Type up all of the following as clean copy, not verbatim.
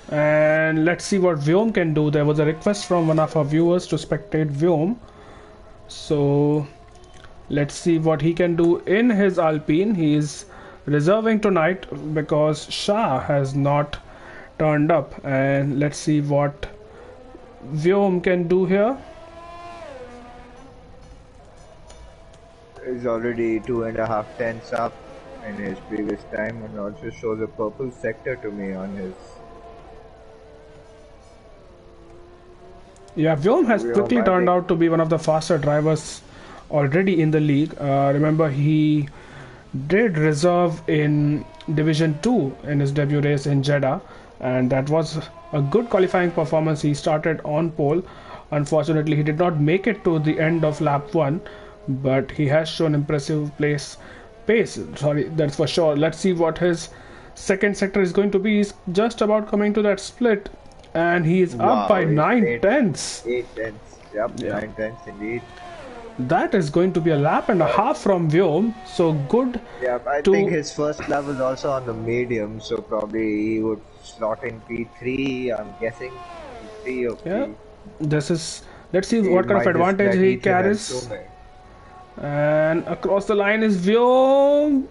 And let's see what Vyom can do. There was a request from one of our viewers to spectate Vyom. So let's see what he can do in his Alpine. He is reserving tonight because Shah has not turned up. And let's see what Vyom can do here. He's already 2.5 tenths up in his previous time, and also shows a purple sector to me on his. Yeah, Vyom has quickly turned out to be one of the faster drivers already in the league. Remember, he did reserve in Division 2 in his debut race in Jeddah, and that was a good qualifying performance. He started on pole. Unfortunately, he did not make it to the end of lap 1, but he has shown impressive pace. Sorry, that's for sure. Let's see what his second sector is going to be. He's just about coming to that split, and he is up by 9 tenths. 8 tenths, yep, yeah. 9 tenths indeed. That is going to be a lap and a half from Vyom, so good. Yeah, I think his first lap was also on the medium, so probably he would slot in P3, I'm guessing. P3 or P. Yeah, this is. Let's see what kind of advantage he carries. And across the line is Vyom.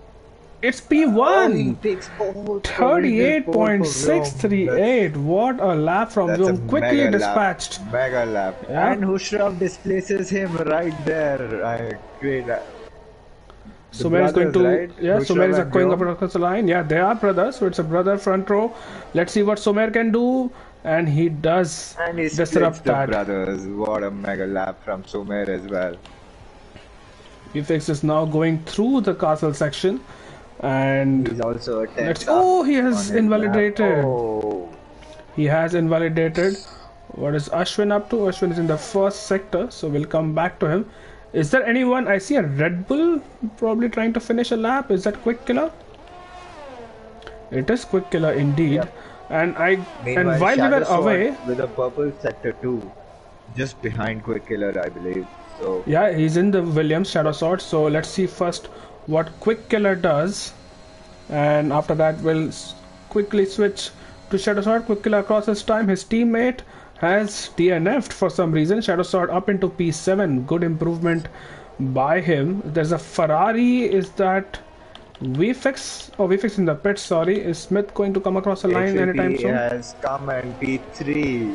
It's P1. 38.638. What a lap from Vyom. Quickly dispatched. Mega lap. Yeah. And Hushraf displaces him right there. Great. Sumer is going to. Right? Yeah, Sumer is going up across the line. Yeah, they are brothers. So it's a brother front row. Let's see what Sumer can do. And he does disrupt that. Brothers. What a mega lap from Sumer as well. P-Fix is now going through the castle section, and he's also he has invalidated. He has invalidated. What is Ashwin up to? Ashwin is in the first sector, so we'll come back to him. Is there anyone? I see a Red Bull probably trying to finish a lap. Is that Quick Killer? It is Quick Killer indeed. Yep. And while we were away with a purple sector too, just behind Quick Killer, I believe. So yeah, he's in the Williams Shadow Sword. So let's see first what Quick Killer does, and after that we'll quickly switch to Shadow Sword. Quick Killer across his time. His teammate has DNF'd for some reason. Shadow Sword up into P7. Good improvement by him. There's a Ferrari. Is that VFX? Oh, VFX in the pit. Sorry. Is Smith going to come across the line anytime soon? Has come and P3.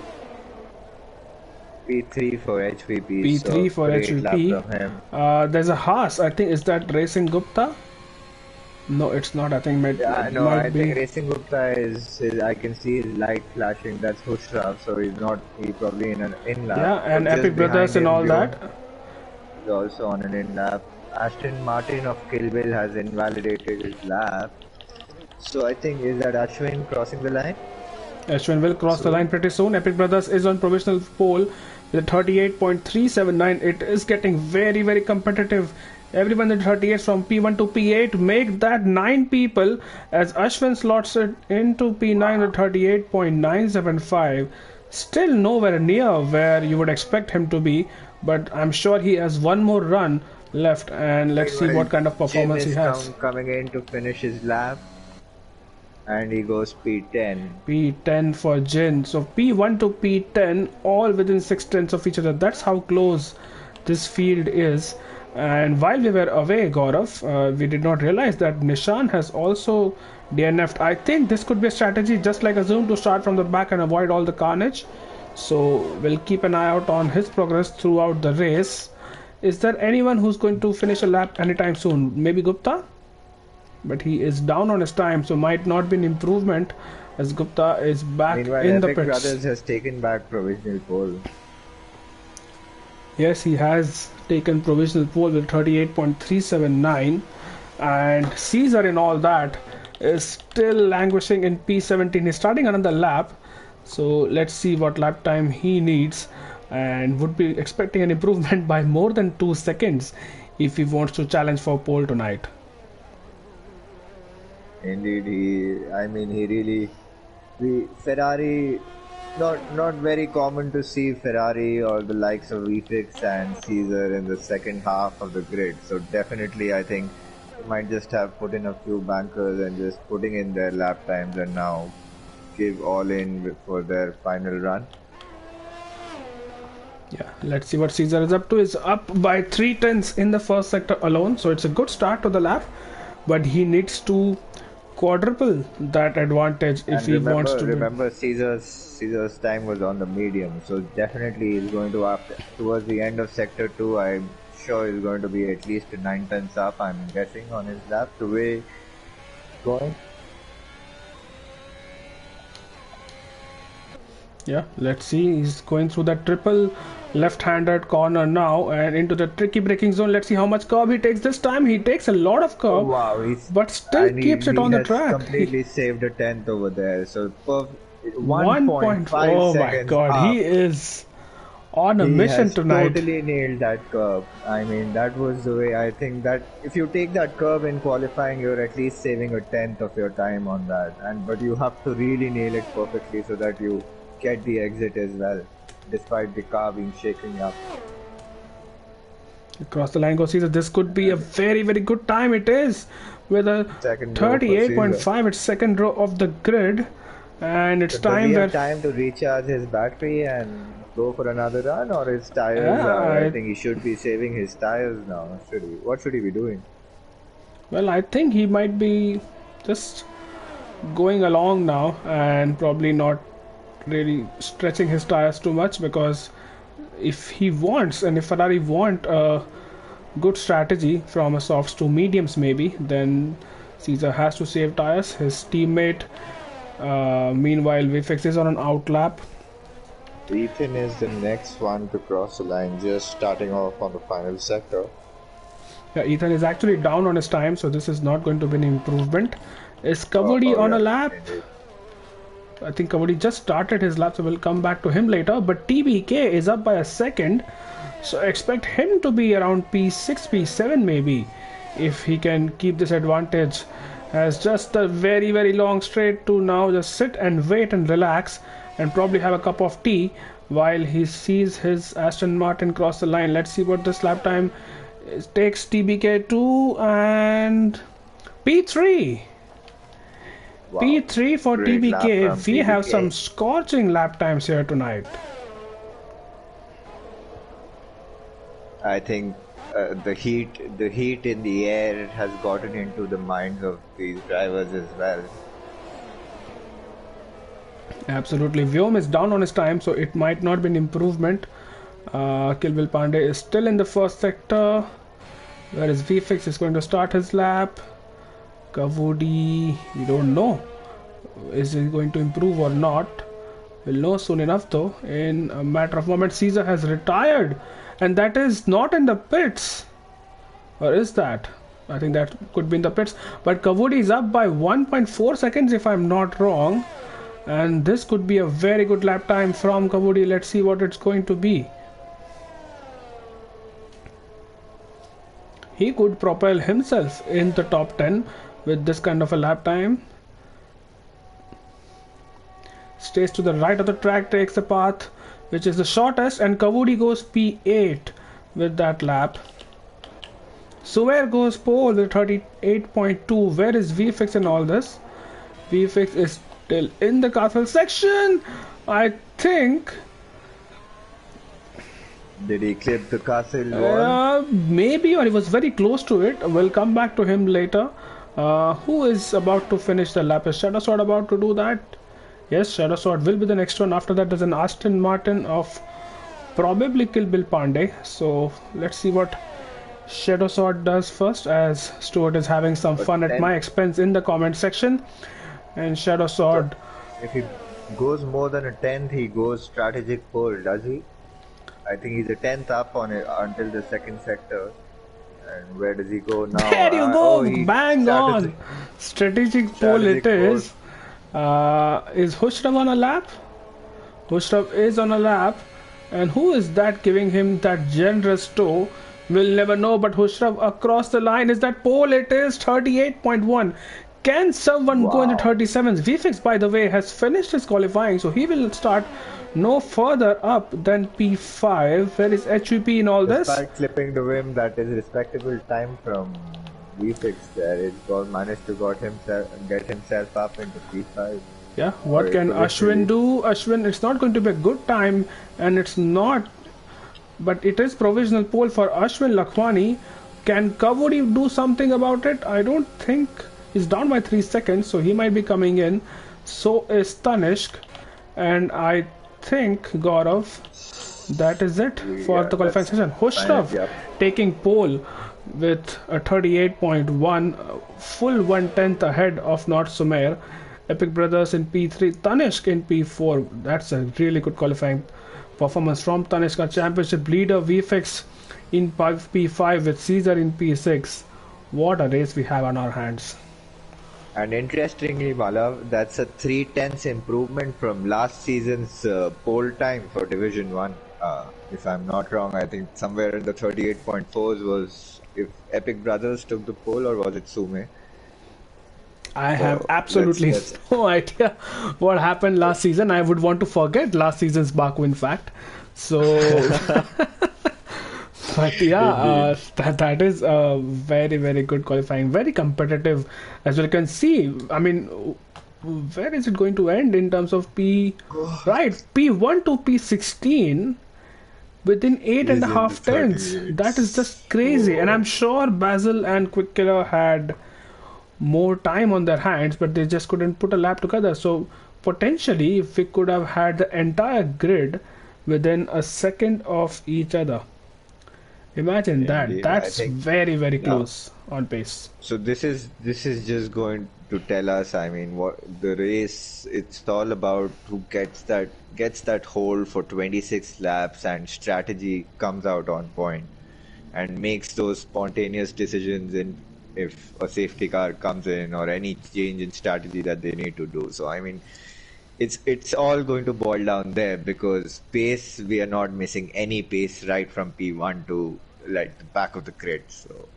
P3 for HVP. P3 for HVP. There's a Haas. I think, is that Racing Gupta? No, it's not. I think I think Racing Gupta is. I can see his light flashing. That's Hushraf, so he's not. He's probably in an in lap. Yeah, and Epic Brothers and all that. He's also on an in lap. Aston Martin of Kill Bill has invalidated his lap. So I think, is that Ashwin crossing the line? Ashwin will cross the line pretty soon. Epic Brothers is on provisional pole with 38.379. It is getting very, very competitive. Everyone in 38 from P1 to P8. Make that 9 people as Ashwin slots it into P9 with 38.975. Still nowhere near where you would expect him to be, but I'm sure he has one more run left, and let's see what kind of performance he has. Coming in to finish his lap. And he goes P10. P10 for Jin. So P1 to P10 all within 6 tenths of each other. That's how close this field is. And while we were away, Gaurav, we did not realize that Nishan has also DNF'd. I think this could be a strategy just like a Zoom to start from the back and avoid all the carnage. So we'll keep an eye out on his progress throughout the race. Is there anyone who's going to finish a lap anytime soon? Maybe Gupta? But he is down on his time, so might not be an improvement as Gupta is back in the pits. Brothers has taken back provisional pole. Yes, he has taken provisional pole with 38.379, and Caesar in all that is still languishing in P17. He's starting another lap, so let's see what lap time he needs, and would be expecting an improvement by more than 2 seconds if he wants to challenge for pole tonight. Indeed, Ferrari, not very common to see Ferrari or the likes of VFX and Caesar in the second half of the grid. So definitely, I think they might just have put in a few bankers and just putting in their lap times and now give all in for their final run. Yeah, let's see what Caesar is up to. Is up by 3 tenths in the first sector alone, so it's a good start to the lap, but he needs to quadruple that advantage if And he wants to be. remember, Caesar's time was on the medium, so definitely he's going to after towards the end of sector 2. I'm sure he's going to be at least 9 tenths up. I'm guessing on his lap the way it's going. Yeah, let's see. He's going through that triple left-handed corner now and into the tricky braking zone. Let's see how much curb he takes this time. He takes a lot of Oh, curb, wow, but still keeps it he on the has track. completely saved a tenth over there. So 1.5 1.5 oh my seconds god, up. he is on a He mission has tonight. totally nailed that curve. I mean, that was the way. I think that if you take that curve in qualifying, you're at least saving a tenth of your time on that. But you have to really nail it perfectly so that you get the exit as well, despite the car being shaking up. Across the line goes Caesar. This could be a very, very good time. It is with a Second row for Caesar. 38.5. It's second row of the grid, and it's So does time he where have time to recharge his battery and go for another run, or his tires? I think he should be saving his tires now. Should he? What should he be doing? well, I think he might be just going along now and probably not really stretching his tires too much, because if he wants and if Ferrari want a good strategy from a softs to mediums maybe, then Caesar has to save tires. His teammate meanwhile VFX is on an outlap. Ethan is the next one to cross the line, just starting off on the final sector. Yeah, Ethan is actually down on his time, so this is not going to be an improvement. Is Kavodi on a lap? Indeed. I think Kavodi just started his lap, so we'll come back to him later. But TBK is up by a second, so expect him to be around P6, P7 maybe, if he can keep this advantage. As just a very, very long straight to now just sit and wait and relax and probably have a cup of tea while he sees his Aston Martin cross the line. Let's see what this lap time takes TBK to, and P3. Wow. P3 for Great lap TBK. from We have TBK. some scorching lap times here tonight. I think the heat in the air has gotten into the minds of these drivers as well. Absolutely. Vyom is down on his time, so it might not be an improvement. Kilvil Pandey is still in the first sector, whereas VFX is going to start his lap. Kavodi, we don't know. Is he going to improve or not? We'll know soon enough though. In a matter of moments, Caesar has retired, and that is not in the pits. Or is that? I think that could be in the pits. But Kavodi is up by 1.4 seconds if I'm not wrong. And this could be a very good lap time from Kavodi. Let's see what it's going to be. He could propel himself in the top 10 with this kind of a lap time. Stays to the right of the track, takes the path which is the shortest, and Kavodi goes P8 with that lap. Sumer goes pole with 38.2. Where is VFX in all this? VFX is still in the castle section. I think Did he clip the castle wall? maybe, or he was very close to it. We'll come back to him later. Who is about to finish the lap? Is Shadow Sword about to do that? Yes, Shadow Sword will be the next one. After that, there's an Aston Martin of probably Kilvil Pandey. So let's see what Shadow Sword does first, as Stuart is having some fun at my expense in the comment section. And Shadow Sword, If he goes more than a tenth, he goes strategic pole, does he? I think he's a tenth up on it until the second sector. And where does he go now? there you go, bang on. Strategic pole it Strategic pole. is. Is Hushrav on a lap? Hushrav is on a lap. And who is that giving him that generous tow? We'll never know, but Hushrav across the line. Is that pole? It is 38.1. Can someone go into 37s? VFX, by the way, has finished his qualifying, so he will start no further up than P5. Where is HVP in all this? Despite clipping the rim, that is respectable time from VFX there. It managed to get himself up into P5. Yeah, or what it can could Ashwin literally. do? Ashwin, it's not going to be a good time, and it's not, but it is provisional poll for Ashwin Lakhwani. Can Kavuri do something about it? I don't think he's down by 3 seconds, so he might be coming in. So is Tanishq, and I think Gaurav, that is it for Yeah, the qualifying that's session. fine. Hushrav Yep. taking pole with a 38.1, full 1/10 ahead of Not Sumer. Epic Brothers in P3, Tanishq in P4. That's a really good qualifying performance from Tanishq. Our championship leader VFX in P5 with Caesar in P6. What a race we have on our hands. And interestingly, Malav, that's a 3/10 improvement from last season's pole time for Division 1. If I'm not wrong, I think somewhere in the 38.4s was if Epic Brothers took the pole, or was it Sume? I have So absolutely let's no idea what happened last season. I would want to forget last season's Baku, in fact. So, but yeah, indeed. that is a very good qualifying, very competitive, as you can see. I mean, where is it going to end in terms of P? Right, P1 to P16 within eight and Is a in the half tenths. That is 38s. just crazy, and Oh, I'm sure Basil and Quick Killer had more time on their hands, but they just couldn't put a lap together. So potentially, if we could have had the entire grid within a second of each other, imagine that. indeed. I That's think very now. close on pace. So this is just going to tell us, I mean, what the race, it's all about who gets that hold for 26 laps, and strategy comes out on point and makes those spontaneous decisions in if a safety car comes in or any change in strategy that they need to do. So I mean, it's all going to boil down there, because pace, we are not missing any pace right from P1 to like the back of the grid. So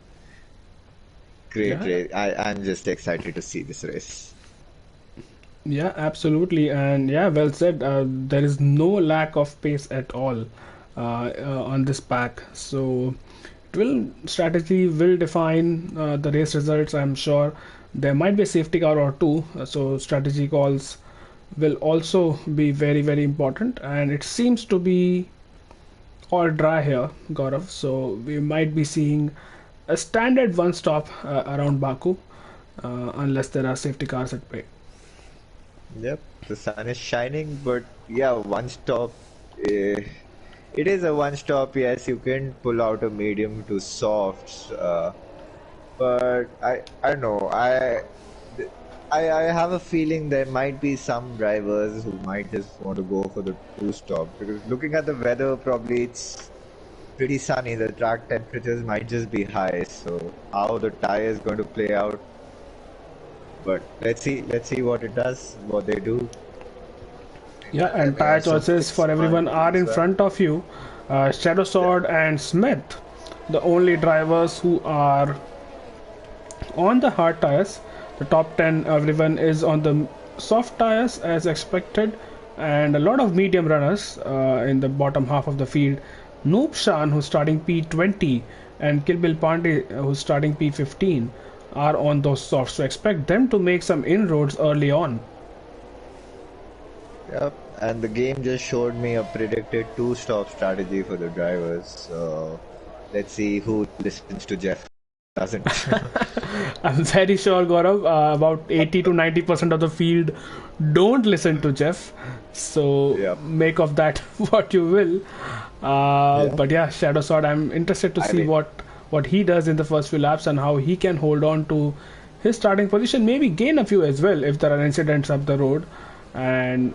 great Yeah, race. I'm just excited to see this race. yeah, absolutely, and yeah, well said. There is no lack of pace at all on this pack. So it will strategy will define the race results. I'm sure there might be a safety car or two, so strategy calls will also be very important, and it seems to be all dry here, Gaurav. So we might be seeing a standard one stop around Baku, unless there are safety cars at play. Yep, the sun is shining, but yeah, one stop. eh, It is a one stop. Yes, you can pull out a medium to softs, but I don't know. I have a feeling there might be some drivers who might just want to go for the two stop, because looking at the weather, probably it's pretty sunny. The track temperatures might just be high. So how the tire is going to play out, but let's see what it does, what they do. Yeah, There and may tire also be choices fixed for everyone quantities are as in well. front of you. Shadow Yeah. Sword and Smith, the only drivers who are on the hard tires. The top 10, everyone is on the soft tires as expected, and a lot of medium runners in the bottom half of the field. Noob Shan, who's starting P20, and Kilbil Pandey, who's starting P15, are on those softs. So expect them to make some inroads early on. Yep. And the game just showed me a predicted two-stop strategy for the drivers. So let's see who listens to Jeff doesn't. I'm very sure, Gaurav, about 80 to 90% of the field don't listen to Jeff. So Yep. make of that what you will. Yeah. But yeah, Shadow Sword, I'm interested to I see mean, what he does in the first few laps and how he can hold on to his starting position, maybe gain a few as well if there are incidents up the road. And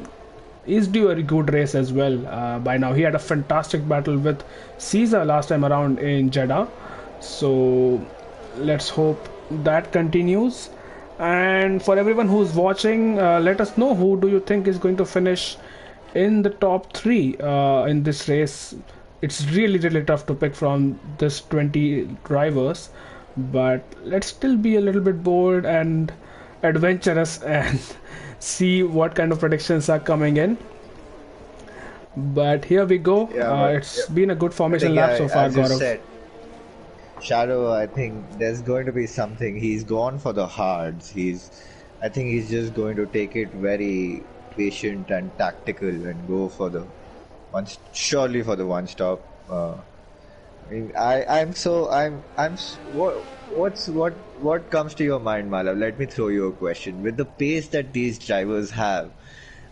is due a good race as well. By now, he had a fantastic battle with Caesar last time around in Jeddah. So let's hope that continues. And for everyone who's watching, let us know who do you think is going to finish in the top three in this race. It's really tough to pick from this 20 drivers, but let's still be a little bit bold and adventurous and see what kind of predictions are coming in. But here we go. yeah, but yeah, It's been a good I formation think, lap yeah, so far, as you Gaurav. said, Shadow, I think there's going to be something. He's gone for the hards. He's I think he's just going to take it very patient and tactical and go for the surely for the one stop. I mean, what comes to your mind, Malav? Let me throw you a question. With the pace that these drivers have,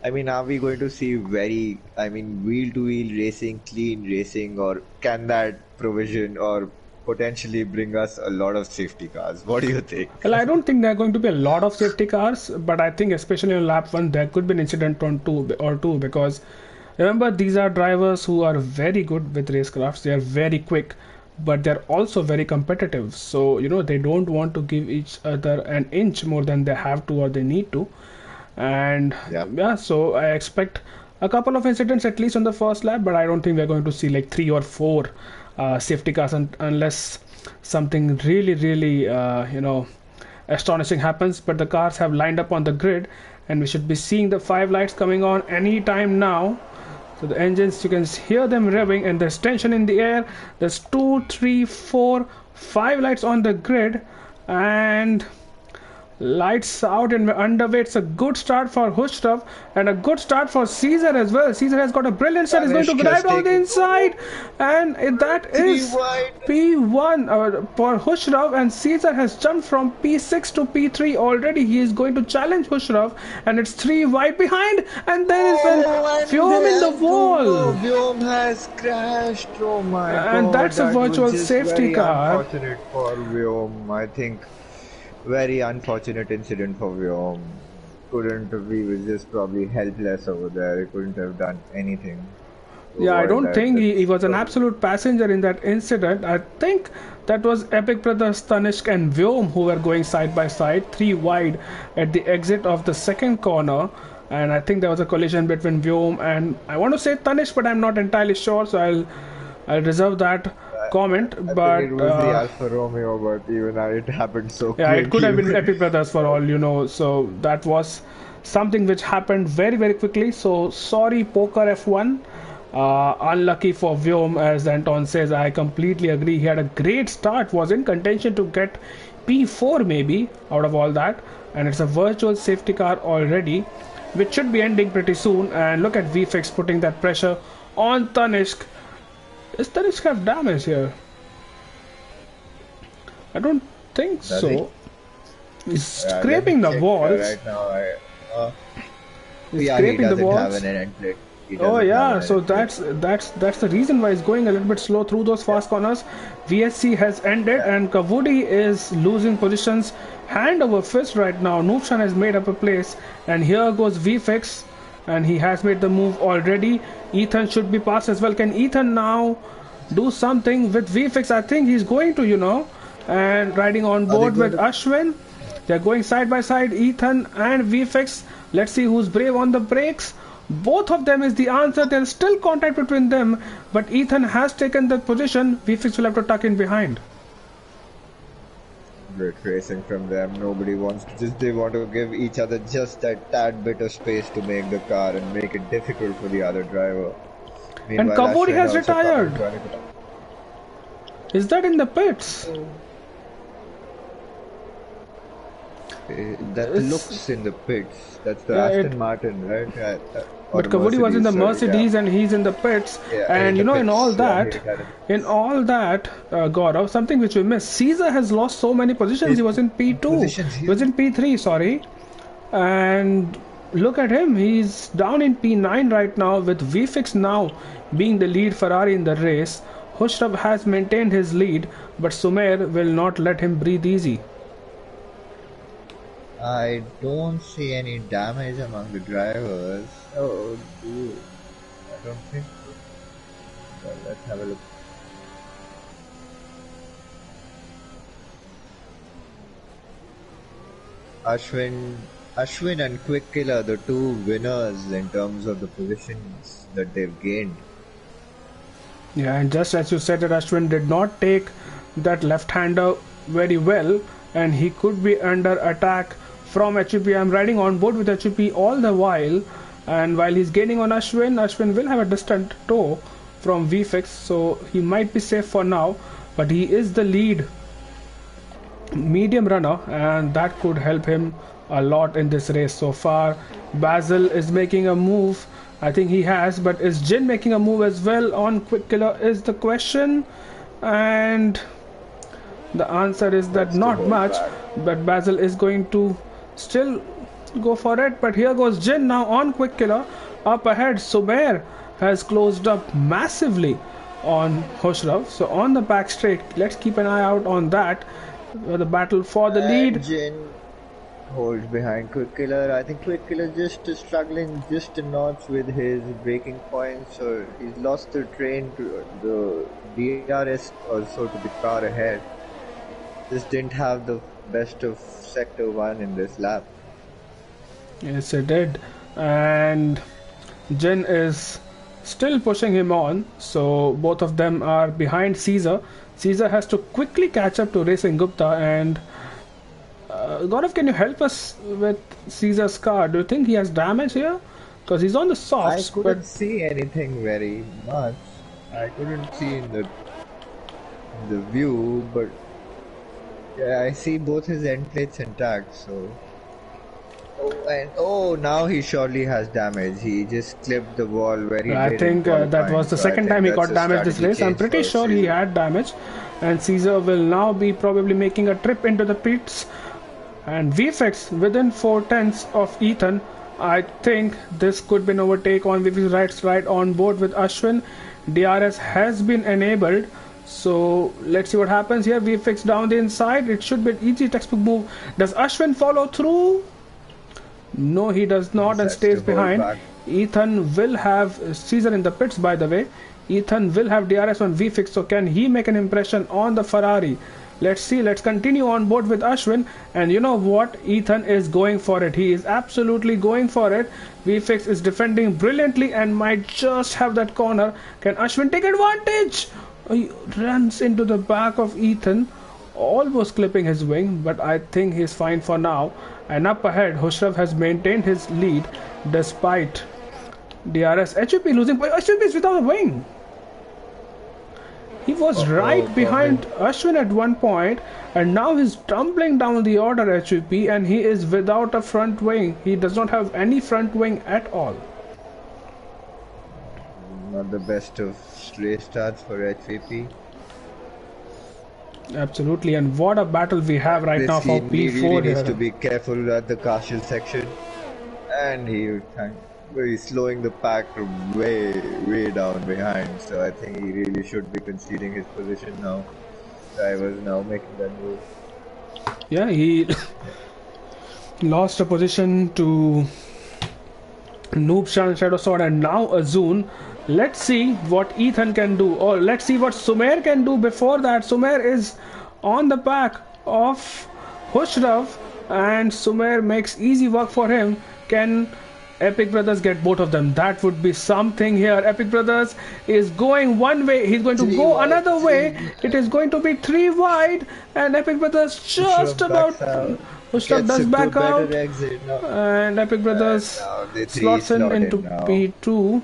I mean, are we going to see wheel to wheel racing, clean racing, or can that provision or potentially bring us a lot of safety cars? What do you think? Well, I don't think there are going to be a lot of safety cars, but I think especially on lap one there could be an incident on two because remember these are drivers who are very good with racecrafts. They are very quick, but they're also very competitive. So they don't want to give each other an inch more than they have to or they need to. And Yeah. yeah, so I expect a couple of incidents at least on the first lap, but I don't think we're going to see like three or four safety cars unless something really, really, astonishing happens. But the cars have lined up on the grid, and we should be seeing the five lights coming on any time now. So the engines, you can hear them revving, and there's tension in the air. There's 2, 3, 4, 5 lights on the grid, and lights out and we're underway. It's a good start for Hushrav and a good start for Caesar as well. Caesar has got a brilliant start. He's going to grab on the inside, and that is P1 for Hushrav, and Caesar has jumped from P6 to P3 already. He is going to challenge Hushrav, and it's 3 wide behind, and there is Vyom in the wall. Vyom has crashed. Oh my god! And that's a virtual safety car. Unfortunate for Vyom, I think. Very unfortunate incident for Vyom. He was just probably helpless over there. He couldn't have done anything. Yeah, I don't think he was an absolute passenger in that incident. I think that was Epic Brothers Tanishq and Vyom who were going side by side, 3 wide at the exit of the second corner. And I think there was a collision between Vyom and I want to say Tanishq, but I'm not entirely sure, so I'll reserve that comment. But it was the Alfa Romeo, but even it happened so quickly. Yeah, it could have been Epic Brothers for all. So that was something which happened very, very quickly. So sorry, Poker F1. Unlucky for Vyom, as Anton says. I completely agree. He had a great start, was in contention to get P4 maybe out of all that, and it's a virtual safety car already, which should be ending pretty soon. And look at VFX putting that pressure on Tanishq. Does Tanishq have damage here? I don't think so. He's scraping the walls. Right now, He's scraping the walls. Have an end plate. Oh yeah, so that's the reason why he's going a little bit slow through those fast corners. VSC has ended, and Kavudi is losing positions hand over fist right now. Noobshan has made up a place, and here goes VFX, and he has made the move already. Ethan should be passed as well. Can Ethan now do something with VFX? I think he's going to, and riding on board with Ashwin. They're going side by side, Ethan and VFX. Let's see who's brave on the brakes. Both of them is the answer. There's still contact between them, but Ethan has taken that position. VFX will have to tuck in behind. Great racing from them. Nobody wants to they want to give each other just that tad bit of space to make the car and make it difficult for the other driver. And Kavuri has retired. Is that in the pits? That looks in the pits. That's the Aston Martin, right? But Kavudi was in the Mercedes, and he's in the pits. And in all that, Gaurav, something which we missed. Caesar has lost so many positions. He was in P2. He was in P3, sorry. And look at him. He's down in P9 right now, with VFX now being the lead Ferrari in the race. Hushrav has maintained his lead, but Sumer will not let him breathe easy. I don't see any damage among the drivers. Oh, dude. I don't think so. Well, let's have a look. Ashwin and Quick Killer, the two winners in terms of the positions that they've gained. Yeah, and just as you said that Ashwin did not take that left-hander very well, and he could be under attack from HEP. I'm riding on board with HEP all the while, and while he's gaining on Ashwin will have a distant tow from VFX, so he might be safe for now, but he is the lead medium runner, and that could help him a lot in this race so far. Basil is making a move. I think he has, but is Jin making a move as well on Quick Killer is the question. And the answer is that That's too not hold much, back. but Basil is going to still go for it. But here goes Jin now on Quick Killer. Up ahead, Sumer has closed up massively on Hoshrav. So on the back straight, let's keep an eye out on that. The battle for the lead. And Jin holds behind Quick Killer. I think Quick Killer just struggling just a notch with his breaking points. So he's lost the train to the DRS also to the car ahead. Just didn't have the best of Sector 1 in this lap. Yes, it did. And Jin is still pushing him on. So both of them are behind Caesar. Caesar has to quickly catch up to Racing Gupta. And Gaurav, can you help us with Caesar's car? Do you think he has damage here? Because he's on the I softs, couldn't but see anything very much. I couldn't see in the view, but yeah, I see both his end plates intact. So, now he surely has damage. He just clipped the wall very I late in think that qualifying, was the so I second think time he that's got a damage this strategy race. I'm change pretty for sure he Caesar. had damage. And Caesar will now be probably making a trip into the pits. And VFX within 4/10 of Ethan. I think this could be an overtake on VFX right on board with Ashwin. DRS has been enabled. So let's see what happens here. VFX down the inside. It should be an easy textbook move. Does Ashwin follow through? No, he does not and Decides stays to hold behind. back. Ethan will have Caesar in the pits, by the way. Ethan will have DRS on VFix, so can he make an impression on the Ferrari? Let's see. Let's continue on board with Ashwin. And you know what? Ethan is going for it. He is absolutely going for it. VFix is defending brilliantly and might just have that corner. Can Ashwin take advantage? He runs into the back of Ethan, almost clipping his wing, but I think he's fine for now. And up ahead, Hoshrav has maintained his lead despite DRS. HUP losing, but HUP is without a wing. He was right behind Ashwin at one point, and now he's tumbling down the order, HUP, and he is without a front wing. He does not have any front wing at all. Not the best of race starts for HVP. Absolutely, and what a battle we have right now for He P4 really here. needs to be careful at the castle section, and he's slowing the pack from way down behind. So I think he really should be conceding his position now. Driver's now making that move. Yeah, he lost a position to Noobshan, Shadow Sword, and now Azun. Let's see what Ethan can do, or let's see what Sumer can do before that. Sumer is on the back of Hushrav, and Sumer makes easy work for him. Can Epic Brothers get both of them? That would be something here. Epic Brothers is going one way, he's going to go another way. It is going to be 3 wide, and Epic Brothers just about. Hushrav does back out, and Epic Brothers slots in into P2.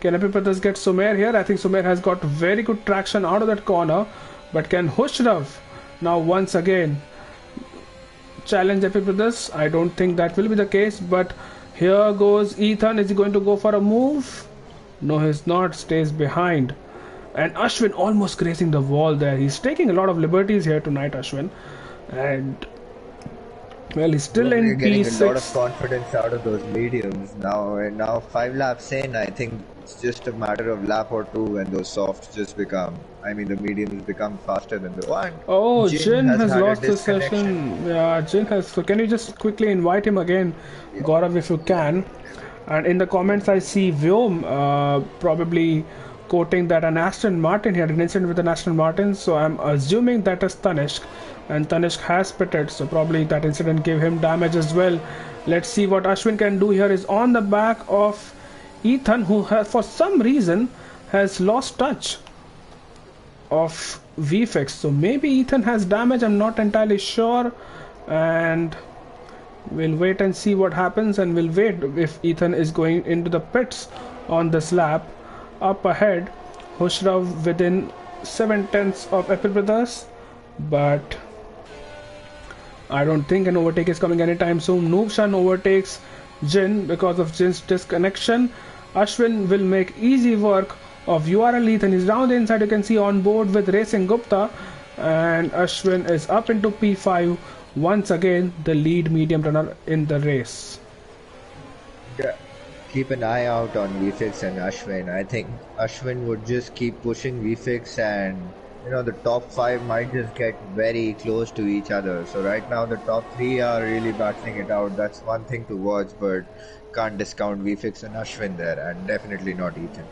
Can Epic Brothers get Sumer here? I think Sumer has got very good traction out of that corner. But can Hushrav now once again challenge Epic Brothers? I don't think that will be the case. But here goes Ethan. Is he going to go for a move? No, he's not. Stays behind. And Ashwin almost grazing the wall there. He's taking a lot of liberties here tonight, Ashwin. And well, he's still in getting P6. a lot of confidence out of those mediums now. And now 5 laps in, I think it's just a matter of lap or two, and those softs just become. I mean, the mediums become faster than the one. Oh, Jin has had a lost the session. Yeah, Jin has. So can you just quickly invite him again, Gaurav, if you can? And in the comments, I see Vyom probably quoting that an Aston Martin, he had an incident with an Aston Martin. So I'm assuming that is Tanishq. And Tanishq has pitted, so probably that incident gave him damage as well. Let's see what Ashwin can do here. Is on the back of Ethan, who has, for some reason has lost touch of VFX. So maybe Ethan has damage, I'm not entirely sure. And we'll wait and see what happens, and we'll wait if Ethan is going into the pits on this lap. Up ahead, Hushrav within 7/10 of Epic Brothers, but I don't think an overtake is coming anytime soon. Noobshan overtakes Jin because of Jin's disconnection. Ashwin will make easy work of URL Leith, and he's down the inside. You can see on board with Racing Gupta, and Ashwin is up into P5. Once again, the lead medium runner in the race. Yeah. Keep an eye out on VFix and Ashwin. I think Ashwin would just keep pushing VFix, and the top 5 might just get very close to each other. So right now the top 3 are really battling it out. That's one thing to watch, but can't discount VFix and Ashwin there, and definitely not Ethan.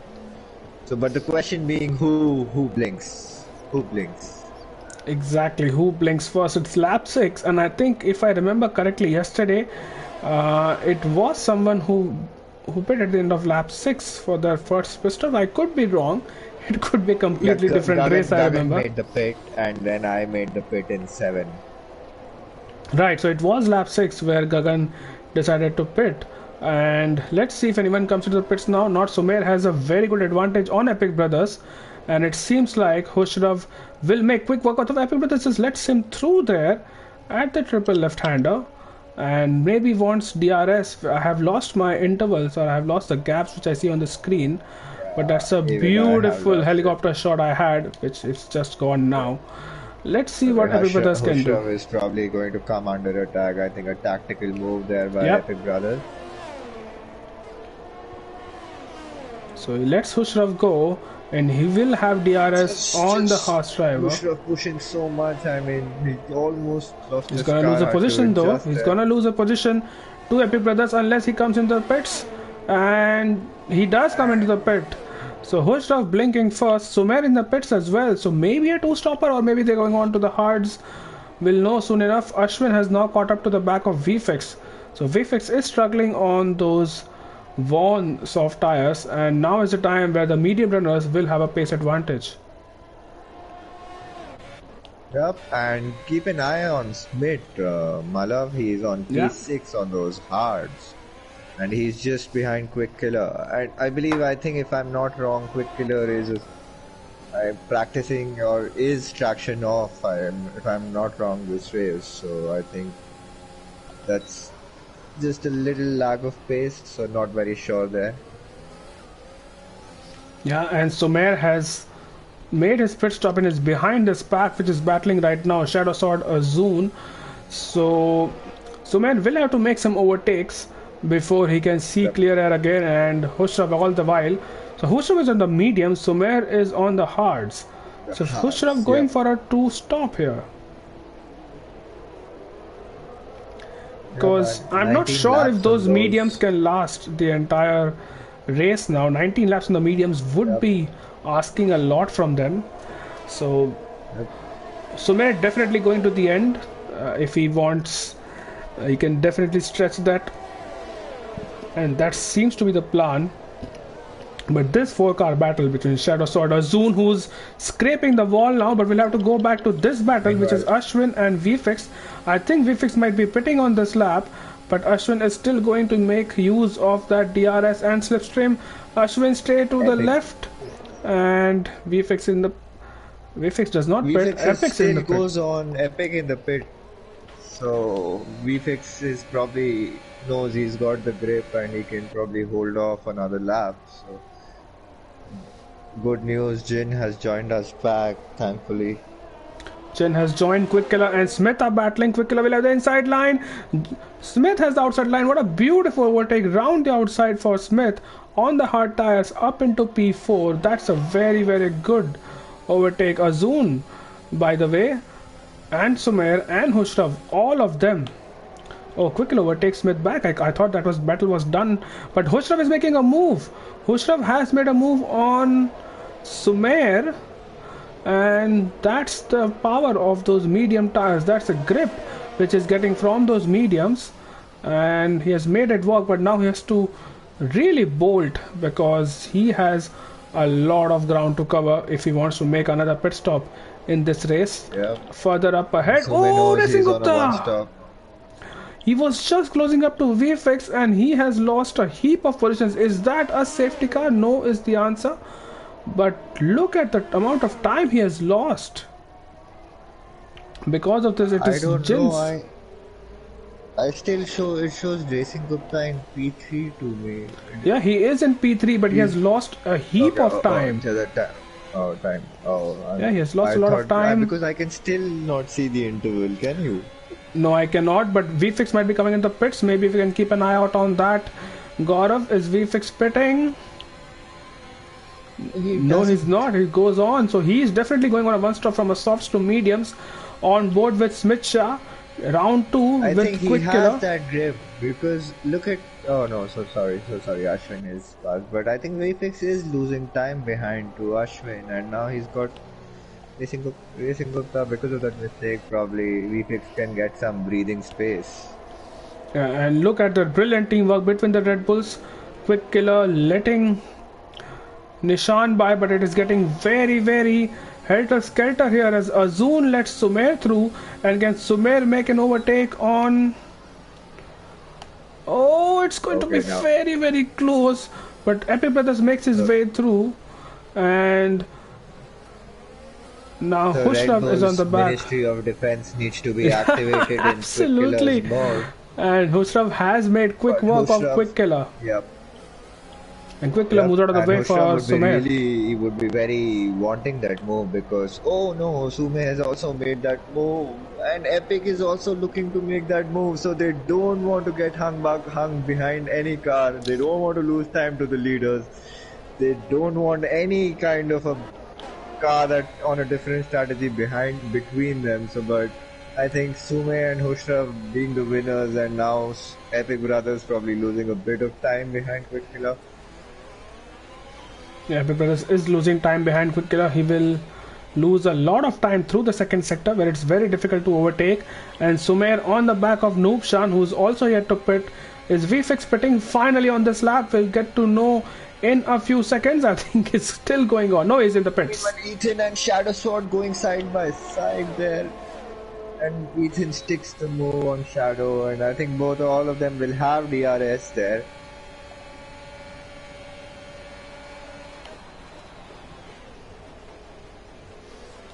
So, but the question being, who blinks? Who blinks? Exactly, who blinks first? It's lap 6, and I think if I remember correctly, yesterday it was someone who pit at the end of lap 6 for their first pit stop. I could be wrong. It could be a completely different race. I remember. Gagan made the pit, and then I made the pit in 7. Right, so it was lap 6 where Gagan decided to pit. And let's see if anyone comes into the pits now. Not Sumer has a very good advantage on Epic Brothers, and it seems like Hushrav will make quick work out of Epic Brothers. Just lets him through there at the triple left-hander, and maybe wants DRS. I have lost my intervals, or I have lost the gaps which I see on the screen. But that's a beautiful helicopter shot I had, which is just gone now. Let's see what Epic Brothers can do. Hushrav is probably going to come under attack. I think a tactical move there by Epic Brothers. So he lets Hushrav go, and he will have DRS on the horse driver. Hushrav pushing so much. I mean, he almost lost his car. He's gonna lose a position though. He's gonna lose a position to Epic Brothers unless he comes into the pits. And he does come into the pit. So Hushrav blinking first. Sumer in the pits as well. So maybe a 2-stopper, or maybe they're going on to the hards. We'll know soon enough. Ashwin has now caught up to the back of VFix. So VFix is struggling on those worn soft tires, and now is the time where the medium runners will have a pace advantage. Yep, and keep an eye on Smith, Malav. He's on P6 on those hards, and he's just behind Quick Killer. I think if I'm not wrong, Quick Killer is practicing or is traction off. If I'm not wrong, this race. So I think that's just a little lag of pace, so not very sure there. Yeah, and Sumer has made his pit stop and is behind this pack which is battling right now, Shadow Sword Azun. So Sumer will have to make some overtakes before he can see clear air again, and Hushrav all the while. So Hushrav is on the medium, Sumer is on the hards. So Hushrav going for a 2-stop here. Because I'm not sure if those mediums can last the entire race now. 19 laps on the mediums would be asking a lot from them. So Sumer definitely going to the end. If he wants, he can definitely stretch that, and that seems to be the plan. But this 4-car battle between Shadow Sword Azun, who's scraping the wall now, but we'll have to go back to this battle, which is Ashwin and VFix. I think VFix might be pitting on this lap, but Ashwin is still going to make use of that DRS and slipstream. Ashwin straight to the left, and VFix does not pit. Epic's in the pit. Goes on Epic in the pit. So VFix is probably knows he's got the grip and he can probably hold off another lap. So good news, Jin has joined us back, thankfully. Jin has joined. Quick Killer and Smith are battling. Quick Killer will have the inside line. Smith has the outside line. What a beautiful overtake round the outside for Smith on the hard tires up into P4. That's a very, very good overtake. Azun, by the way, and Sumer and Hushrav, all of them. Oh, Quick Killer overtakes Smith back. I thought that battle was done, but Hushrav is making a move. Hushrav has made a move on Sumer, and that's the power of those medium tires. That's the grip which is getting from those mediums, and he has made it work. But now he has to really bolt because he has a lot of ground to cover if he wants to make another pit stop in this race. Further up ahead, oh, Racing Gupta! He was just closing up to VFX and he has lost a heap of positions. Is that a safety car? No is the answer. But look at the amount of time he has lost. Because of this, it is Jin's. I still show it shows Racing Gupta in P3 to me. Yeah, he is in P3, but he has He's lost a heap okay. of time. Until that time. Oh, time. Oh, Yeah, he has lost I a lot of thought time. because I can still not see the interval. Can you? No, I cannot, but VFix might be coming in the pits. Maybe if we can keep an eye out on that. Gaurav, is VFix pitting? He No, he's doesn't. not. He goes on. So he's definitely going on a one stop from a softs to mediums on board with Smith Shah. Round 2 I think with he Quick has Killer. that grip because look at. Oh no, so sorry. Ashwin is fast, but I think Vfix is losing time behind to Ashwin, and now he's got Racing Gupta because of that mistake. Probably Vfix can get some breathing space. And look at the brilliant teamwork between the Red Bulls. Quick Killer letting Nishan by, but it is getting very helter-skelter here as Azun lets Sumer through. And can Sumer make an overtake on... Oh, it's going to be Okay, now very close. But Epic Brothers makes his the way through. And now the Red Hushrav is on Bulls the back. Ministry of Defense needs to be activated in Quick Killer's Absolutely. board. And Hushrav has made quick But work of Hushrav, Quick Killer. yep, And Quick Killer yep, moves out of the and way for Hushrav would be Sumer. he would be very wanting that move because oh no, Sume has also made that move, and Epic is also looking to make that move, so they don't want to get hung behind any car. They don't want to lose time to the leaders. They don't want any kind of a car that on a different strategy between them. So, but I think Sume and Hushrav being the winners, and now Epic Brothers probably losing a bit of time behind Quick Killer. Yeah, Epic Brothers is losing time behind Quick Killer. He will lose a lot of time through the second sector where it's very difficult to overtake. And Sumer on the back of Noob Shan, who's also yet to pit. Is VFix pitting finally on this lap? We'll get to know in a few seconds. I think it's still going on. No, he's in the pits. But Ethan and Shadow Sword going side by side there. And Ethan sticks the move on Shadow, and I think all of them will have DRS there.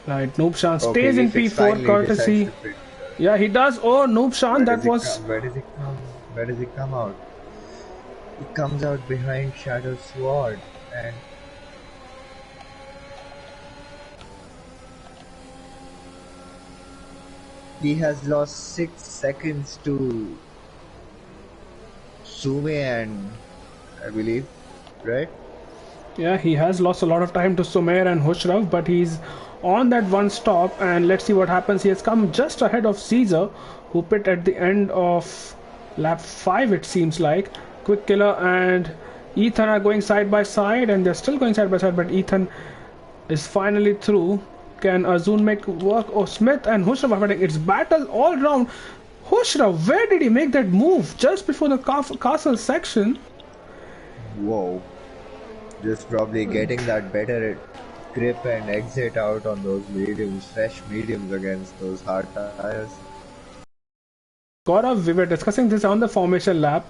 Right, Noob Shan Okay, stays in V6 P4 finally courtesy. decides to pick. Yeah, he does. Oh, Noob Shan, that was... Where does he come? Where does he come out? He comes out behind Shadow Sword, and he has lost 6 seconds to Sume and I believe, right? Yeah, he has lost a lot of time to Sumer and Hushrav, but he's on that one stop, and let's see what happens. He has come just ahead of Caesar, who pit at the end of lap 5, it seems like. Quick Killer and Ethan are going side by side, and they're still going side by side, but Ethan is finally through. Can Azun make work? Oh, Smith and Hushrav are fighting. It's battle all round. Hushrav, where did he make that move? Just before the castle section. Whoa. Just probably getting that better grip and exit out on those fresh mediums against those hard tires. Gaurav, we were discussing this on the formation lap,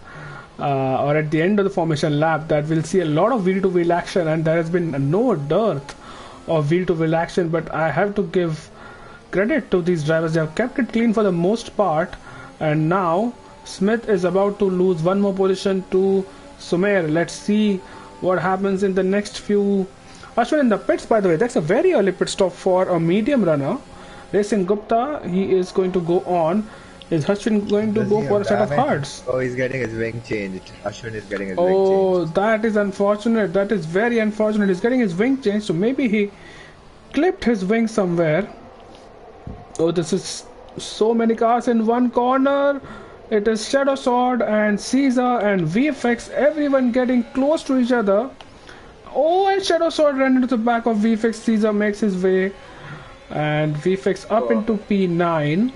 or at the end of the formation lap, that we'll see a lot of wheel to wheel action, and there has been no dearth of wheel to wheel action. But I have to give credit to these drivers. They have kept it clean for the most part, and now Smith is about to lose one more position to Sumer. Let's see what happens in the next few. Ashwin in the pits, by the way. That's a very early pit stop for a medium runner. Racing Gupta, he is going to go on. Is Ashwin going to go for a set of cards? Oh, he's getting his wing changed. Ashwin is getting his wing Oh, changed. that is unfortunate. That is very unfortunate. He's getting his wing changed, so maybe he clipped his wing somewhere. Oh, this is so many cars in one corner. It is Shadow Sword and Caesar and VFX, everyone getting close to each other. Oh, and Shadow Sword ran into the back of VFX. Caesar makes his way, and VFX up into P9.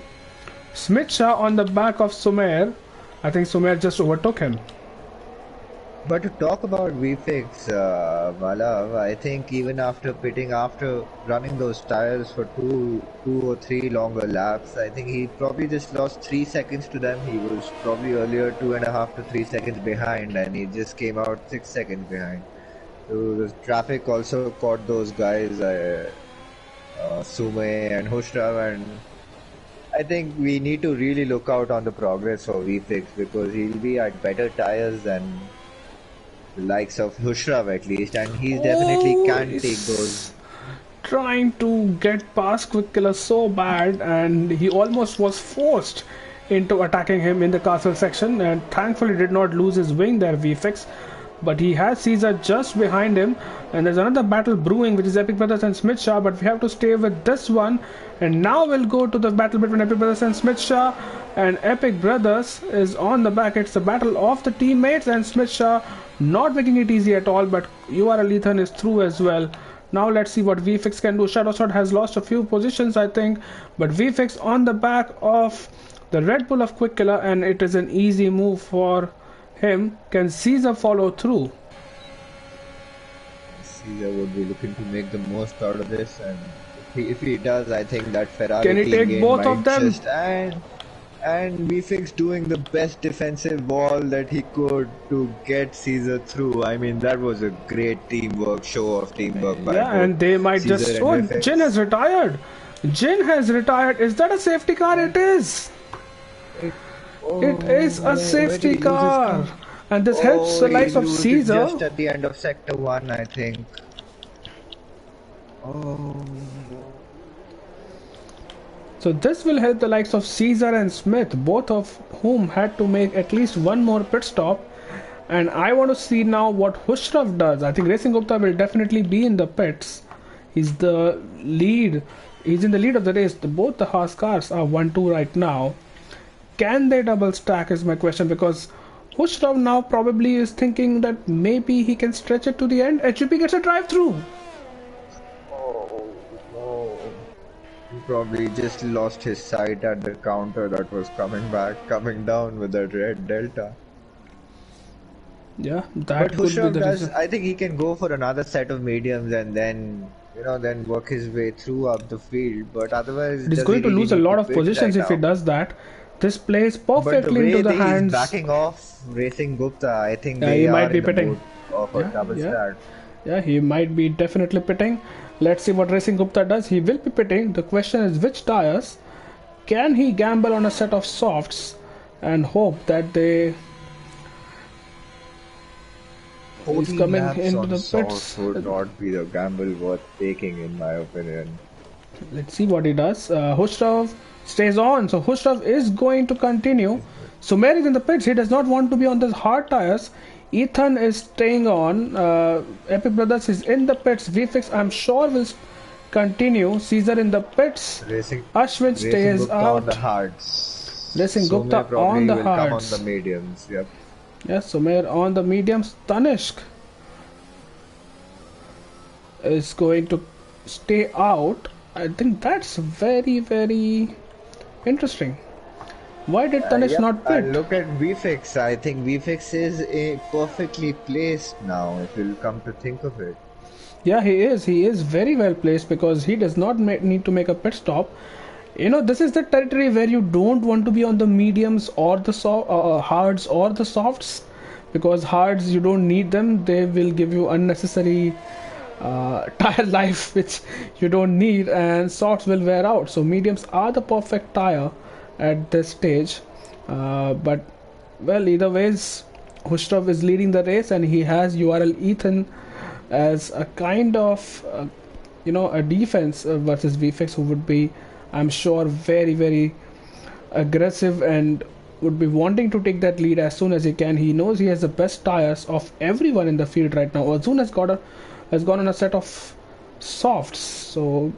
Smith Shah on the back of Sumer. I think Sumer just overtook him. But to talk about VFix, Malav, I think even after pitting, after running those tires for two or three longer laps, I think he probably just lost 3 seconds to them. He was probably earlier 2.5 to 3 seconds behind, and he just came out 6 seconds behind. So the traffic also caught those guys, Sume and Hushrav, and I think we need to really look out on the progress for VFix because he'll be at better tires than the likes of Hushrav at least, and he's definitely Oh, can take he's those. trying to get past Quick Killer so bad, and he almost was forced into attacking him in the castle section, and thankfully did not lose his wing there, VFix. But he has Caesar just behind him, and there's another battle brewing, which is Epic Brothers and Smith Shaw. But we have to stay with this one, and now we'll go to the battle between Epic Brothers and Smith Shaw. And Epic Brothers is on the back. It's the battle of the teammates, and Smith Shaw not making it easy at all. But URL Ethan is through as well. Now let's see what VFix can do. Shadow Sword has lost a few positions, I think, but VFix on the back of the Red Bull of Quick Killer, and it is an easy move for him. Can Caesar follow through? Caesar would be looking to make the most out of this, and if he does, I think that Can Ferrari he team take gain both of might them? just and VFix doing the best defensive wall that he could to get Caesar through. I mean, that was a great teamwork, show of teamwork by Yeah, both and they might Caesar just. and Oh, Jin VFX. has retired. Jin has retired. Is that a safety car? It is. It is a Where did safety he lose his car. car? And this helps Oh, the he likes of used it Caesar. just at the end of Sector 1, I think. Oh, So this will help the likes of Caesar and Smith, both of whom had to make at least one more pit stop. And I want to see now what Hushraf does. I think Racing Gupta will definitely be in the pits. He's the lead. He's in the lead of the race. Both the Haas cars are 1-2 right now. Can they double stack is my question, because Hushraf now probably is thinking that maybe he can stretch it to the end. HUP gets a drive through. oh, no. He probably just lost his sight at the counter that was coming down with that red delta. Yeah, But that could be Hushav the does, reason. I think he can go for another set of mediums and then work his way through up the field. But otherwise, He's does he going to really lose a need to lot of pit positions right if he now? does that. This plays But the perfectly into way the that he's hands. backing off Racing Gupta, I think Yeah, they he are might be in the pitting. mood of a Yeah, double yeah, start. yeah. He might be definitely pitting. Let's see what Racing Gupta does. He will be pitting. The question is which tires. Can he gamble on a set of softs and hope that they is 14 coming laps into on the soft pits? would not be the gamble worth taking, in my opinion. Let's see what he does. Hushrov stays on, so Hushrov is going to continue. Sumer is in the pits. He does not want to be on the hard tires. Ethan is staying on. Epic Brothers is in the pits. VFX, I'm sure, will continue. Caesar in the pits. Racing, Ashwin Racing stays Gupta on the out. hards. Racing Sume Gupta on probably the will come on the hards. mediums. Yep. Yes, Sumer on the mediums. Tanishk is going to stay out. I think that's very, very interesting. Why did Tanish Yep. not And pit? look at VFX. I think VFX is perfectly placed now, if you'll come to think of it. Yeah, he is. He is very well placed because he does not need to make a pit stop. You know, this is the territory where you don't want to be on the mediums or the hards or the softs, because hards you don't need them. They will give you unnecessary tire life which you don't need, and softs will wear out. So mediums are the perfect tire at this stage. But well, either ways, Hustrov is leading the race, and he has URL Ethan as a kind of a defense versus VFX, who would be, I'm sure, very, very aggressive and would be wanting to take that lead as soon as he can. He knows he has the best tires of everyone in the field right now. Ozun has gone on a set of softs, so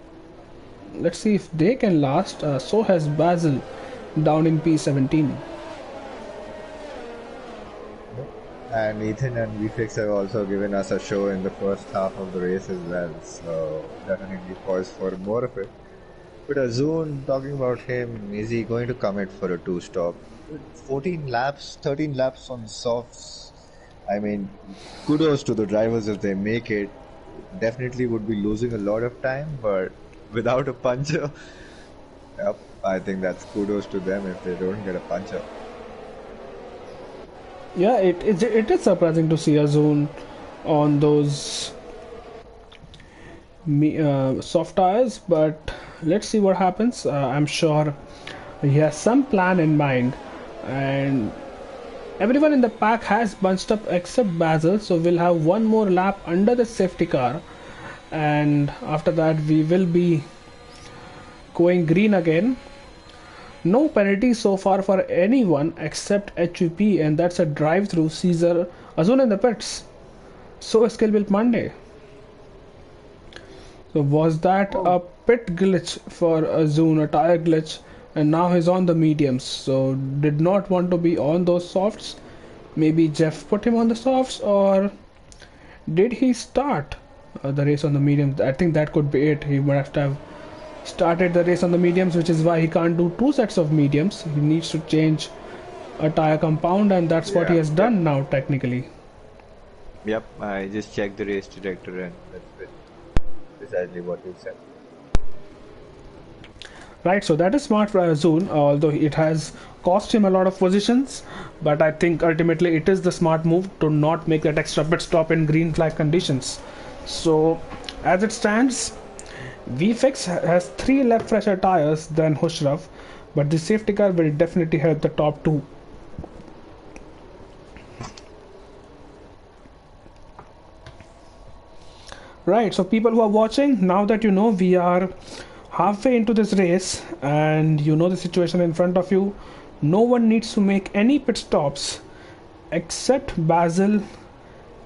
let's see if they can last. So has Basil down in P17. And Ethan and VFX have also given us a show in the first half of the race as well, so definitely poised for more of it. But Azun, talking about him, is he going to commit for a two-stop? 14 laps, 13 laps on softs. I mean, kudos to the drivers if they make it. Definitely would be losing a lot of time, but without a puncher, yep, I think that's kudos to them if they don't get a puncher. Yeah, it is surprising to see Azun on those soft tires, but let's see what happens. I'm sure He has some plan in mind, and everyone in the pack has bunched up except Basil, so we'll have one more lap under the safety car, and after that we will be going green again. No penalty so far for anyone except HUP, and that's a drive through Caesar Azun in the pits. So is Kill Bill Monday. So was that Oh, a pit glitch for Azun, a tire glitch, and now he's on the mediums. So did not want to be on those softs. Maybe Jeff put him on the softs, or did he start the race on the mediums? I think that could be it. He must have started the race on the mediums, which is why he can't do two sets of mediums. He needs to change a tire compound, and that's what he yeah, has yep, done now technically. yep. I just checked the race director, and precisely what you said. Right, so that is smart for Azun, although it has cost him a lot of positions, but I think ultimately it is the smart move to not make that extra pit stop in green flag conditions. So as it stands, VFX has 3 left fresher tires than Hushraf, but the safety car will definitely help the top 2. Right, so people who are watching, now that you know we are halfway into this race and you know the situation in front of you, no one needs to make any pit stops except Basil,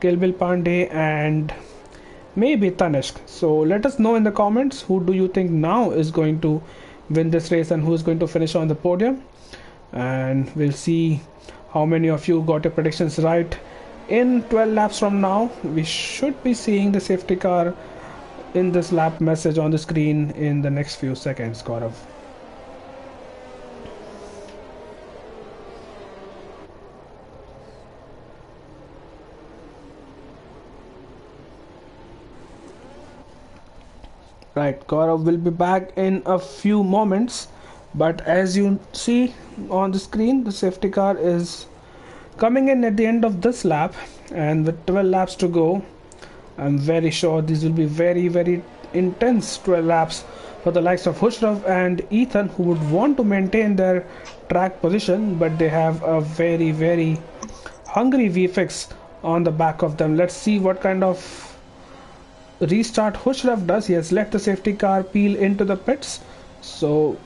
Kilbil Pandey, and maybe Tanishq. So let us know in the comments who do you think now is going to win this race and who is going to finish on the podium. And we'll see how many of you got your predictions right. In 12 laps from now, we should be seeing the safety car in this lap message on the screen in the next few seconds, Gaurav. Right, Gaurav will be back in a few moments, but as you see on the screen, the safety car is coming in at the end of this lap, and with 12 laps to go, I'm very sure these will be very intense 12 laps for the likes of Hushraf and Ethan, who would want to maintain their track position, but they have a very hungry VFX on the back of them. Let's see what kind of restart Hushraf does. He has let the safety car peel into the pits, so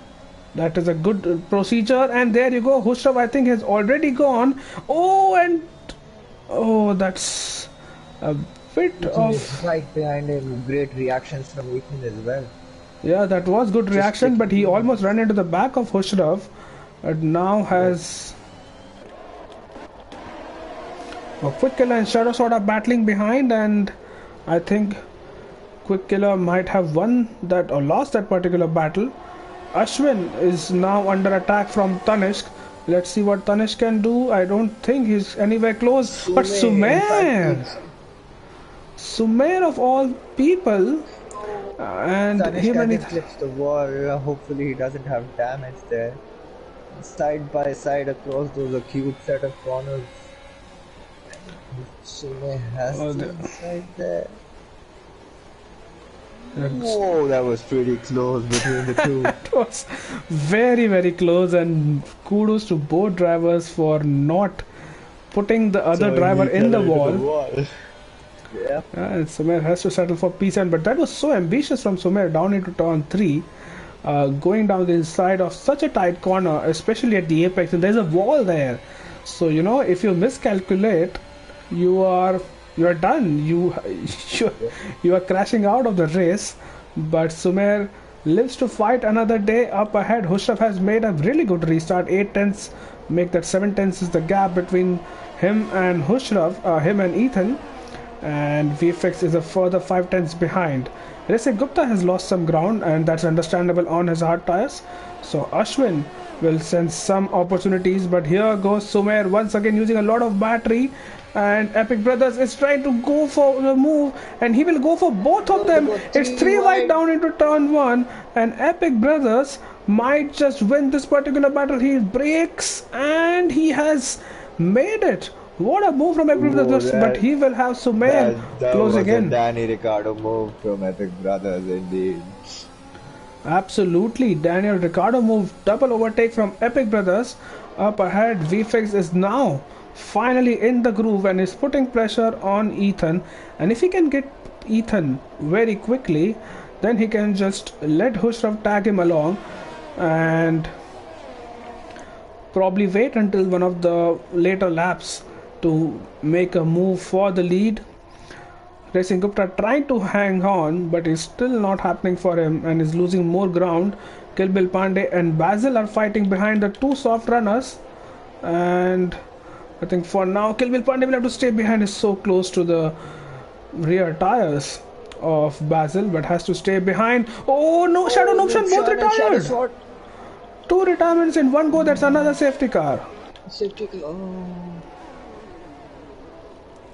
that is a good procedure. And there you go, Hushraf I think has already gone. Oh, that's a bit Ethan of, is right behind him. Great reactions from Ethan as well. yeah, that was good Just reaction, but taking he two almost minutes. ran into the back of Hushraf, and now Yes. has a Quick Killer and Shadow Sword are battling behind, and I think Quick Killer might have won that or lost that particular battle. Ashwin is now under attack from Tanishq. Let's see what Tanishq can do. I don't think he's anywhere close. But Sume, in fact, Sumer of all people, and Tanishq him I and think clips the wall. Hopefully he doesn't have damage there. Side by side across those acute set of corners. Sume has uh, the the, inside there. it's- Whoa, that was pretty close between the two. it was very close, and kudos to both drivers for not putting the other Throwing driver each in the other into the wall. wall. Yeah. And Sumer has to settle for P7, but that was so ambitious from Sumer down into turn 3, going down the inside of such a tight corner, especially at the apex, and there's a wall there. So you know, if you miscalculate, you are done. You you are crashing out of the race. But Sumer lives to fight another day up ahead. Hushraf has made a really good restart. 8 tenths make that 7 tenths is the gap between him and him and Ethan, and VFX is a further 5 tenths behind. Risik Gupta has lost some ground, and that's understandable on his hard tires. So Ashwin will sense some opportunities, but here goes Sumer once again using a lot of battery, and Epic Brothers is trying to go for the move, and he will go for both of Oh, they them. got It's three 3 wide wide. down into turn 1, and Epic Brothers might just win this particular battle. He breaks, and he has made it. What a move from Epic Whoa, Brothers, but he will have Sumer that closing was a in. Danny Ricardo move from Epic Brothers indeed. Absolutely. Daniel Ricciardo moved double overtake from Epic Brothers. Up ahead, VFX is now finally in the groove and is putting pressure on Ethan. And if he can get Ethan very quickly, then he can just let Hushraf tag him along and probably wait until one of the later laps to make a move for the lead. Racing Gupta trying to hang on, but it's still not happening for him and is losing more ground. Kilbil Pandey and Basil are fighting behind the two soft runners, and I think for now Kilbil Pandey will have to stay behind. Is so close to the rear tires of Basil, but has to stay behind. Oh no! Shadow Notion both retired. Two retirements in one go. That's another safety car. Safety car. Oh.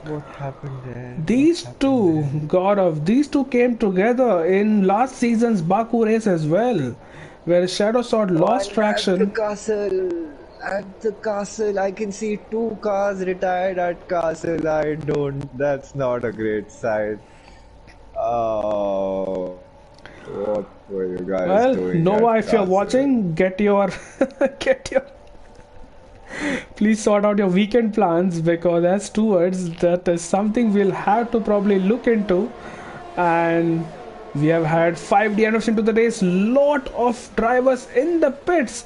What happened there? These two, Gaurav, these two came together in last season's Baku race as well, where Shadow Sword lost traction. At the castle, I can see two cars retired at castle. That's not a great sight. Oh, what were you guys doing? Nova, if you're watching, get your please sort out your weekend plans, because as stewards that is something we'll have to probably look into. And we have had 5 DNFs into the race, lot of drivers in the pits.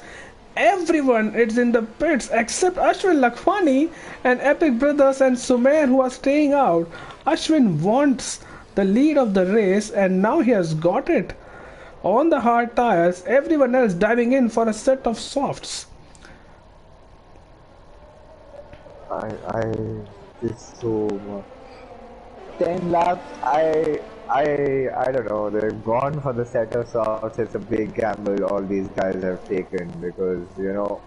Everyone is in the pits except Ashwin Lakhwani and Epic Brothers and Sumer, who are staying out. Ashwin wants the lead of the race and now he has got it on the hard tires. Everyone else diving in for a set of softs. It's so much. 10 laps, I don't know, they've gone for the set of softs. It's a big gamble all these guys have taken, because, you know,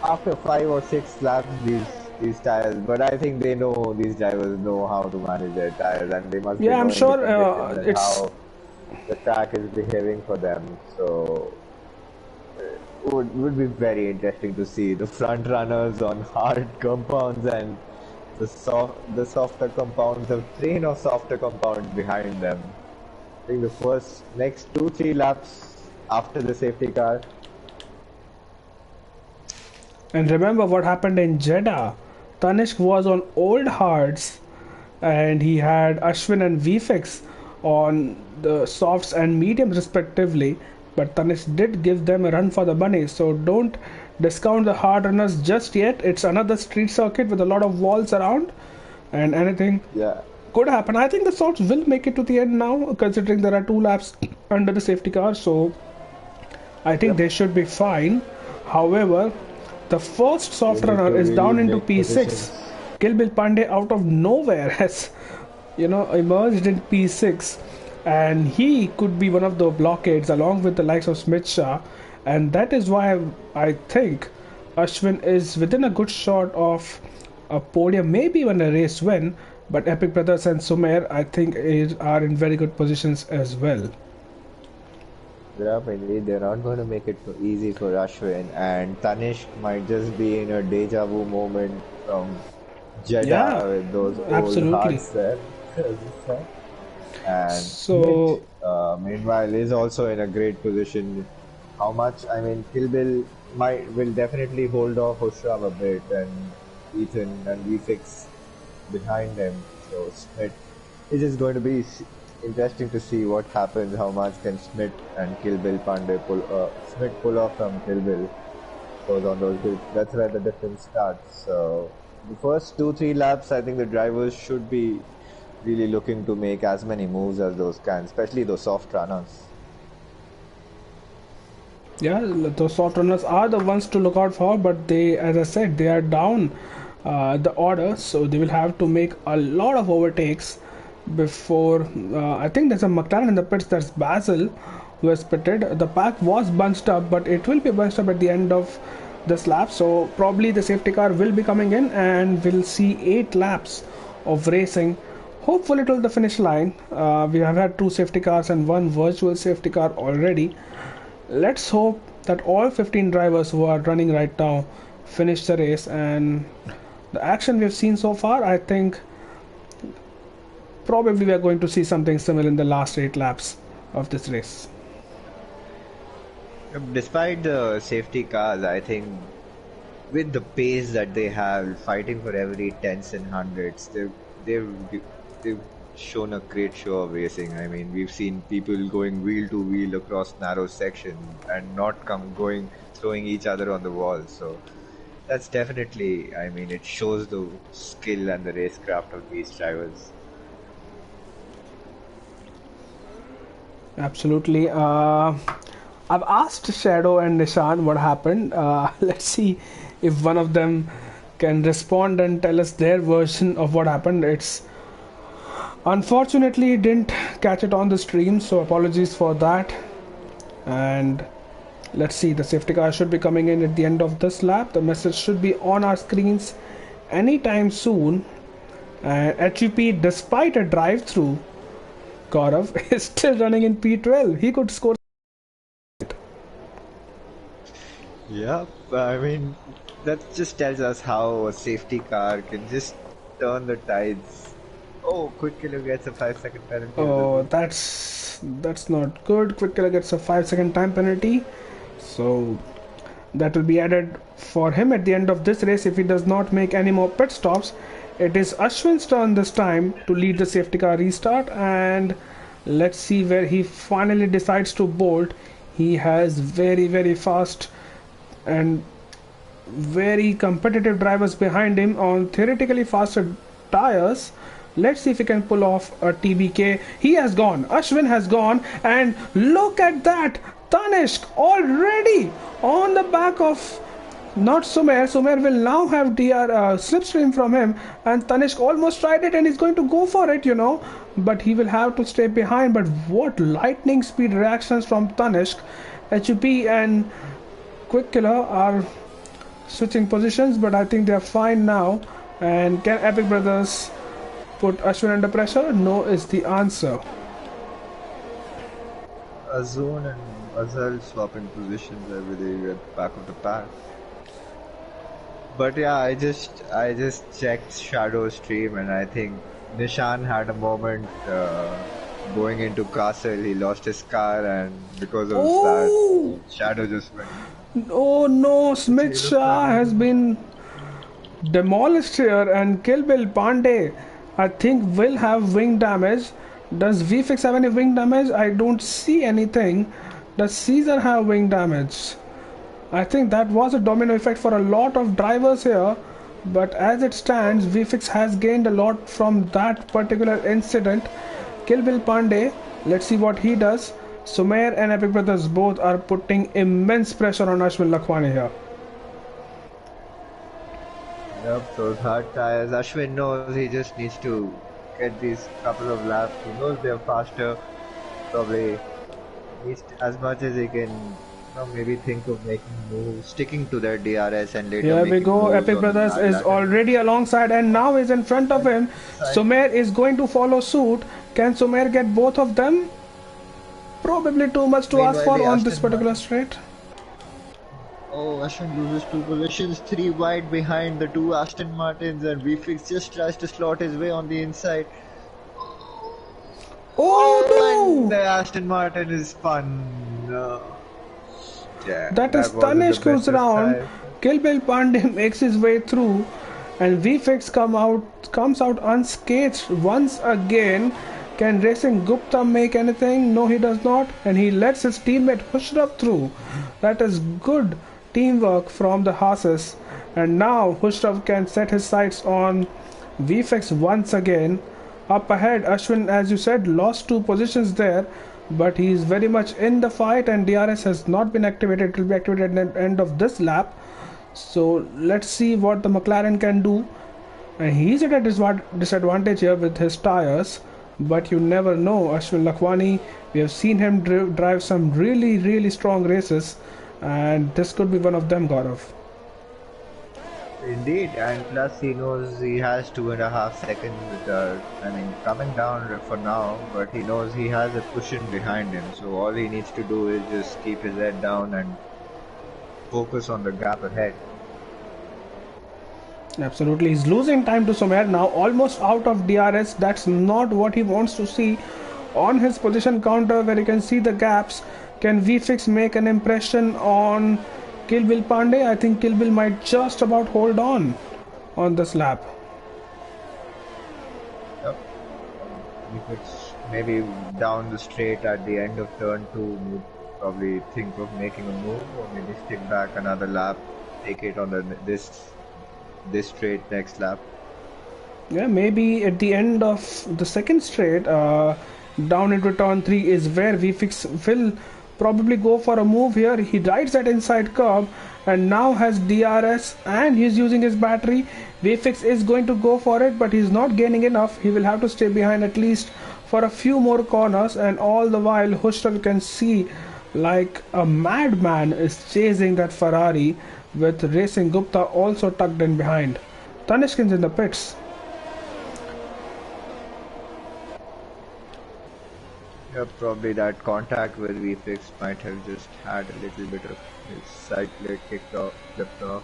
after 5 or 6 laps, these tires, but I think they know, these drivers know how to manage their tires, and they must be knowing I'm sure how the track is behaving for them, so would be very interesting to see the front runners on hard compounds and the softer compounds, the train of softer compounds behind them. I think the next 2-3 laps after the safety car. And remember what happened in Jeddah. Tanishq was on old hards and he had Ashwin and VFX on the softs and mediums respectively, but Tanishq did give them a run for the money. So don't discount the hard runners just yet. It's another street circuit with a lot of walls around, and anything could happen. I think the softs will make it to the end now, considering there are 2 laps under the safety car, so I think they should be fine. However, the first soft runner is down into P6. Kilbil Pandey out of nowhere has, emerged in P6, and he could be one of the blockades along with the likes of Smith Shah, and that is why I think Ashwin is within a good shot of a podium, maybe even a race win. But Epic Brothers and Sumer, I think, are in very good positions as well. Yeah, they're not going to make it so easy for Ashwin, and Tanishq might just be in a deja vu moment from Jeddah with those old hearts there. And so, meanwhile, is also in a great position. How much? I mean, Kilbil will definitely hold off Hushraf a bit, and Ethan and VFX behind them. So Smith is just going to be interesting to see what happens. How much can Smith and Kilbil Pandey Smith pull off from Kilbil? Goes on those bits. That's where the difference starts. So the first 2-3 laps, I think the drivers should be really looking to make as many moves as those can, especially those soft runners. Yeah, those soft runners are the ones to look out for, but they, as I said, they are down the order, so they will have to make a lot of overtakes before. I think there's a McLaren in the pits. That's Basil who has pitted. The pack was bunched up, but it will be bunched up at the end of this lap, so probably the safety car will be coming in and we'll see 8 laps of racing, hopefully till the finish line. We have had 2 safety cars and 1 virtual safety car already. Let's hope that all 15 drivers who are running right now finish the race, and the action we've seen so far, I think probably we are going to see something similar in the last 8 laps. of this race. Despite the safety cars, I think with the pace that they have, fighting for every tens and hundreds, they've they've shown a great show of racing. I mean, we've seen people going wheel to wheel across narrow sections and not come going throwing each other on the wall. So that's definitely, I mean, it shows the skill and the racecraft of these drivers. Absolutely. I've asked Shadow and Nishan what happened. Let's see if one of them can respond and tell us their version of what happened. It's unfortunately didn't catch it on the stream, so apologies for that. And let's see, the safety car should be coming in at the end of this lap. The message should be on our screens anytime soon. And HUP, despite a drive-through, Gaurav is still running in P12. He could score. Yeah, I mean, that just tells us how a safety car can just turn the tides. Oh, Quick Killer gets a 5 second penalty. Oh, that's not good. Quick Killer gets a 5 second time penalty. So that will be added for him at the end of this race if he does not make any more pit stops. It is Ashwin's turn this time to lead the safety car restart, and let's see where he finally decides to bolt. He has very fast and very competitive drivers behind him on theoretically faster tires. Let's see if he can pull off a TBK. He has gone. Ashwin has gone. And look at that. Tanishq already on the back of not Sumer. Sumer will now have DR slipstream from him. And Tanishq almost tried it and he's going to go for it, you know. But he will have to stay behind. But what lightning speed reactions from Tanishq. HUP and Quick Killer are switching positions, but I think they are fine now. And can Epic Brothers put Ashwin under pressure? No is the answer. Azun and Azhar swapping positions, I believe, at the back of the pack. But yeah, I just checked Shadow's stream, and I think Nishan had a moment going into castle. He lost his car, and because of that, Shadow just went. Oh no, Smith Shah has been demolished here, and Kill Bill Pandey I think will have wing damage. Does VFix have any wing damage? I don't see anything. Does Caesar have wing damage? I think that was a domino effect for a lot of drivers here, but as it stands, VFix has gained a lot from that particular incident. Kill Bill Pandey, let's see what he does. Sumer and Epic Brothers both are putting immense pressure on Ashwin Lakhwani here. Yep, those hard tires. Ashwin knows he just needs to get these couple of laps. He knows they're faster. Probably needs as much as he can, maybe think of making moves, sticking to their DRS and later. Here we go. Epic Brothers is already alongside and now is in front of him. Sumer is going to follow suit. Can Sumer get both of them? Probably too much to ask for on this particular straight. Oh, Ashwin loses 2 positions, 3 wide behind the 2 Aston Martins, and VFix just tries to slot his way on the inside. Oh no! And the Aston Martin is spun. Yeah, that is Tanishq who's around. Kill Bill Pandey makes his way through, and VFix comes out unscathed once again. Can Racing Gupta make anything? No, he does not, and he lets his teammate Hushraf through. That is good teamwork from the Haas's, and now Hushraf can set his sights on VFX once again. Up ahead, Ashwin, as you said, lost 2 positions there, but he is very much in the fight, and DRS has not been activated. It will be activated at the end of this lap. So let's see what the McLaren can do. And he's at a disadvantage here with his tires, but you never know. Ashwin Lakhwani, we have seen him drive some really strong races, and this could be one of them, Gaurav. Indeed, and plus he knows he has 2.5 seconds, coming down for now, but he knows he has a cushion behind him, so all he needs to do is just keep his head down and focus on the gap ahead. Absolutely, he's losing time to Sumer now, almost out of DRS. That's not what he wants to see on his position counter where you can see the gaps. Can VFix make an impression on Kill Bill Pandey? I think Kill Bill might just about hold on this lap. Yep. If it's maybe down the straight at the end of turn 2, would probably think of making a move, or maybe stick back another lap, take it on this straight next lap. Yeah, maybe at the end of the second straight, down into turn 3 is where VFix will probably go for a move here. He rides that inside curb and now has DRS and he's using his battery. VFX is going to go for it, but he's not gaining enough. He will have to stay behind at least for a few more corners, and all the while Hushrav can see like a madman is chasing that Ferrari with Racing Gupta also tucked in behind. Tanishkin's in the pits. Yeah, probably that contact with VFix might have just had a little bit of his side plate flipped off.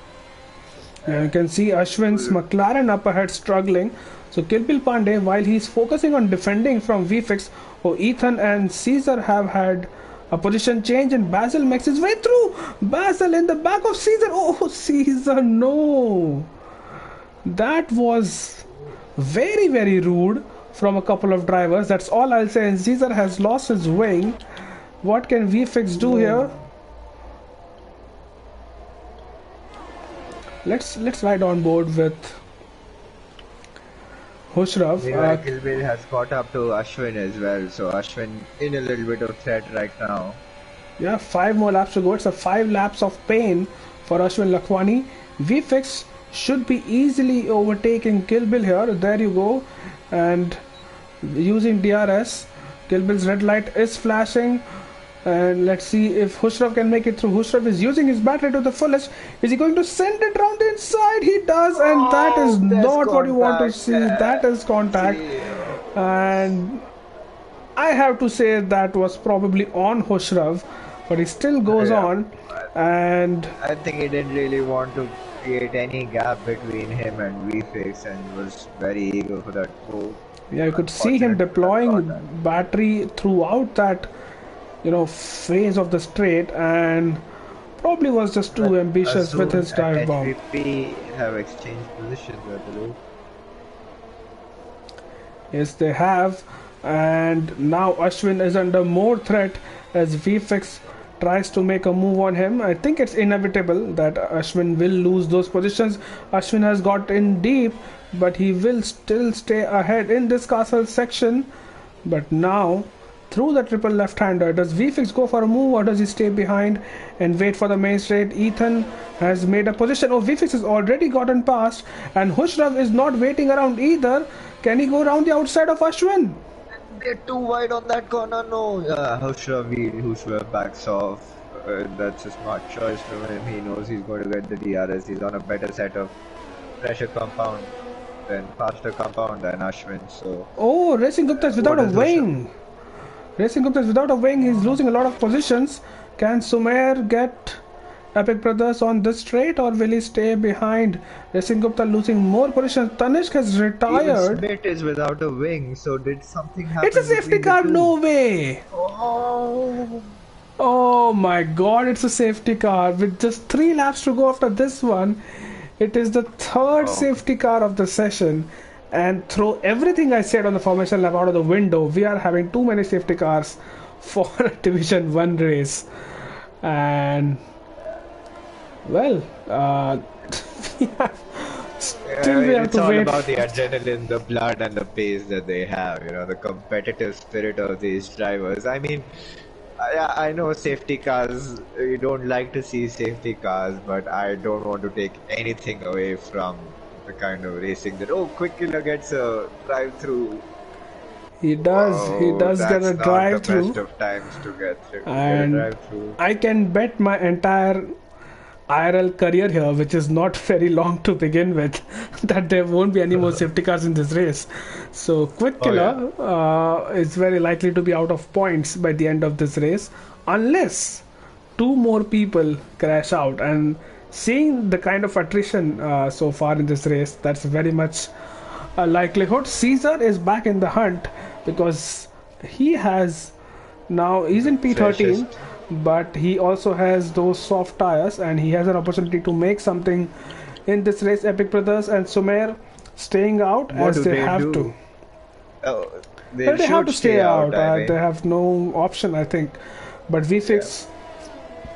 Yeah, you can see Ashwin's McLaren up ahead struggling. So Kill Bill Pandey, while he's focusing on defending from VFix, Ethan and Caesar have had a position change, and Basil makes his way through. Basil in the back of Caesar. Oh, Caesar, no. That was very, very rude from a couple of drivers. That's all I'll say. And Caesar has lost his wing. What can VFX do here? Let's ride on board with Hushrav. Kill Bill has caught up to Ashwin as well, so Ashwin in a little bit of threat right now. Yeah, 5 more laps to go. It's a 5 laps of pain for Ashwin Lakhwani. VFX should be easily overtaking Kill Bill here. There you go. And using DRS, Kill Bill's red light is flashing. And let's see if Hushrav can make it through. Hushrav is using his battery to the fullest. Is he going to send it round the inside? He does, and that is not what you want to see. That is contact. And I have to say that was probably on Hushrav, but he still goes on. And I think he didn't really want to create any gap between him and VFix, and was very eager for that move. Yeah, you could see him deploying battery throughout that phase of the straight, and probably was just too ambitious with his dive bomb. HVP have exchanged positions, I believe. Yes, they have, and now Ashwin is under more threat as VFX tries to make a move on him. I think it's inevitable that Ashwin will lose those positions. Ashwin has got in deep, but he will still stay ahead in this castle section. But now, through the triple left-hander, does VFX go for a move, or does he stay behind and wait for the main straight? Ethan has made a position. Oh, VFX has already gotten past, and Hushrav is not waiting around either. Can he go around the outside of Ashwin? They're too wide on that corner, no. Hushrav backs off. That's a smart choice from him. He knows he's going to get the DRS. He's on a better set of faster compound than Ashwin. So. Oh, Racing Gupta is without a wing. Racing Gupta is without a wing. He's losing a lot of positions. Can Sumer get Epic Brothers on this straight, or will he stay behind? Racing Gupta losing more positions. Tanishk has retired. Smith is without a wing, so did something happen? It's a safety car, no way! Oh my god, it's a safety car. With just 3 laps to go after this one, it is the third safety car of the session. And throw everything I said on the formation lap out of the window. We are having too many safety cars for a Division 1 race. And well, we have it's to all wait. About the adrenaline, the blood, and the pace that they have. The competitive spirit of these drivers. I mean, I know safety cars. You don't like to see safety cars, but I don't want to take anything away from the kind of racing that Quick Killer gets a drive-through. He does get a drive-through. Best of times to get through. And I can bet my entire IRL career here, which is not very long to begin with, that there won't be any more safety cars in this race. So Quick Killer is very likely to be out of points by the end of this race, unless 2 more people crash out. And seeing the kind of attrition so far in this race, that's very much a likelihood. Caesar is back in the hunt because he has now he's in P13, Freshest. but he also has those soft tires, and he has an opportunity to make something in this race. Epic Brothers and Sumer staying out What as do they they have to. do? Oh, they Well, they have should to stay stay out, out. I They mean. have no option, I think. But Yeah. VFix,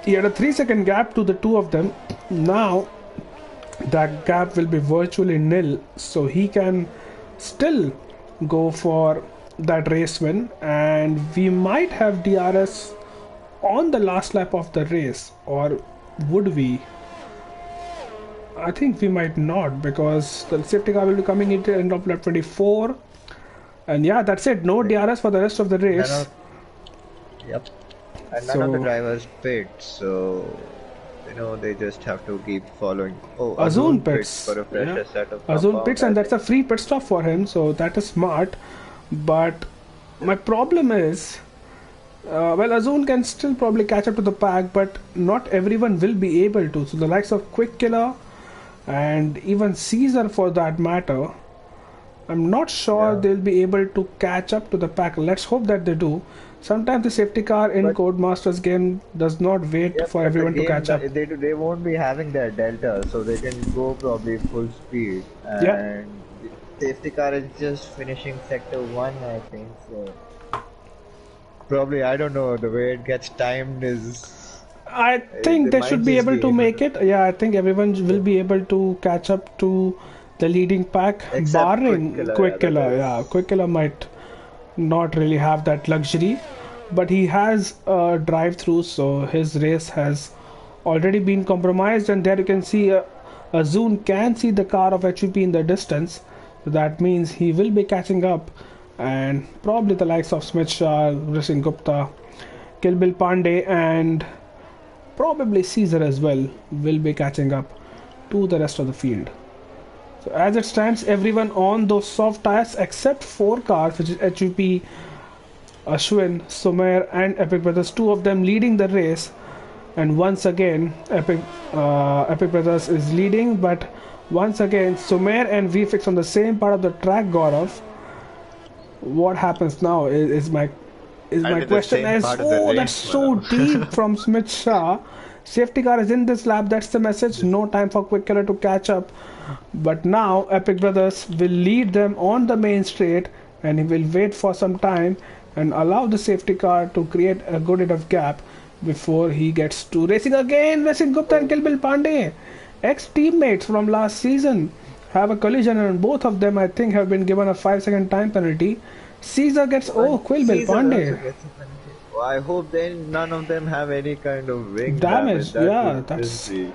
he had a 3 second gap to the two of them. Now that gap will be virtually nil, so he can still go for that race win, and we might have DRS on the last lap of the race, or would we? I think we might not, because the safety car will be coming into the end of lap 24, and yeah, that's it. No Like, DRS for the rest of the none race. of, yep. And none of the So drivers pit, so they just have to keep following. Oh, Azun Azun pits pits, for a yeah. fresher set of Azun compound, pits, I and that's think. a free pit stop for him, so that is smart. But my problem is, well, Azun can still probably catch up to the pack, but not everyone will be able to. So the likes of Quick Killer and even Caesar, for that matter, I'm not sure Yeah. they'll be able to catch up to the pack. Let's hope that they do. Sometimes the safety car in But Codemasters game does not wait yeah, for but the everyone to game catch up. they won't be having their delta, so they can go probably full speed. Yeah, And the safety car is just finishing sector one, I think. So probably I don't know the way it gets timed is I think they they should might be just able be to able make to. it. Yeah, I think everyone will Yeah. be able to catch up to the leading pack, Except Quick barring Killer, yeah, Quick that Killer. is. Yeah, Quick Killer might not really have that luxury, but he has a drive through, so his race has already been compromised. And there you can see a Zune can see the car of HVP in the distance. So that means he will be catching up, and probably the likes of Smith Shah, Rising Gupta, Kilbil Pandey, and probably Caesar as well will be catching up to the rest of the field. So as it stands, everyone on those soft tires except four cars, which is HUP, Ashwin, Sumer, and Epic Brothers, two of them leading the race. And once again, Epic Brothers is leading, but once again, Sumer and VFX on the same part of the track, Gaurav. What happens now is And my in the question. same Is part of the oh, that's race, so Manav. deep from Smith Shah. Safety car is in this lap. That's the message. This No time for Quick Killer to catch up. But now Epic Brothers will lead them on the main straight, and he will wait for some time and allow the safety car to create a good enough gap before he gets to racing again. Racing Gupta and oh, Kilbil Pandey, ex-teammates from last season, have a collision, and both of them, I think, have been given a 5 second time penalty. Caesar gets, and oh, Quilbil Caesar also Pandey. gets a penalty. Oh, I hope then none of them have any kind of wing damage. Damage, That yeah, would just that's. be.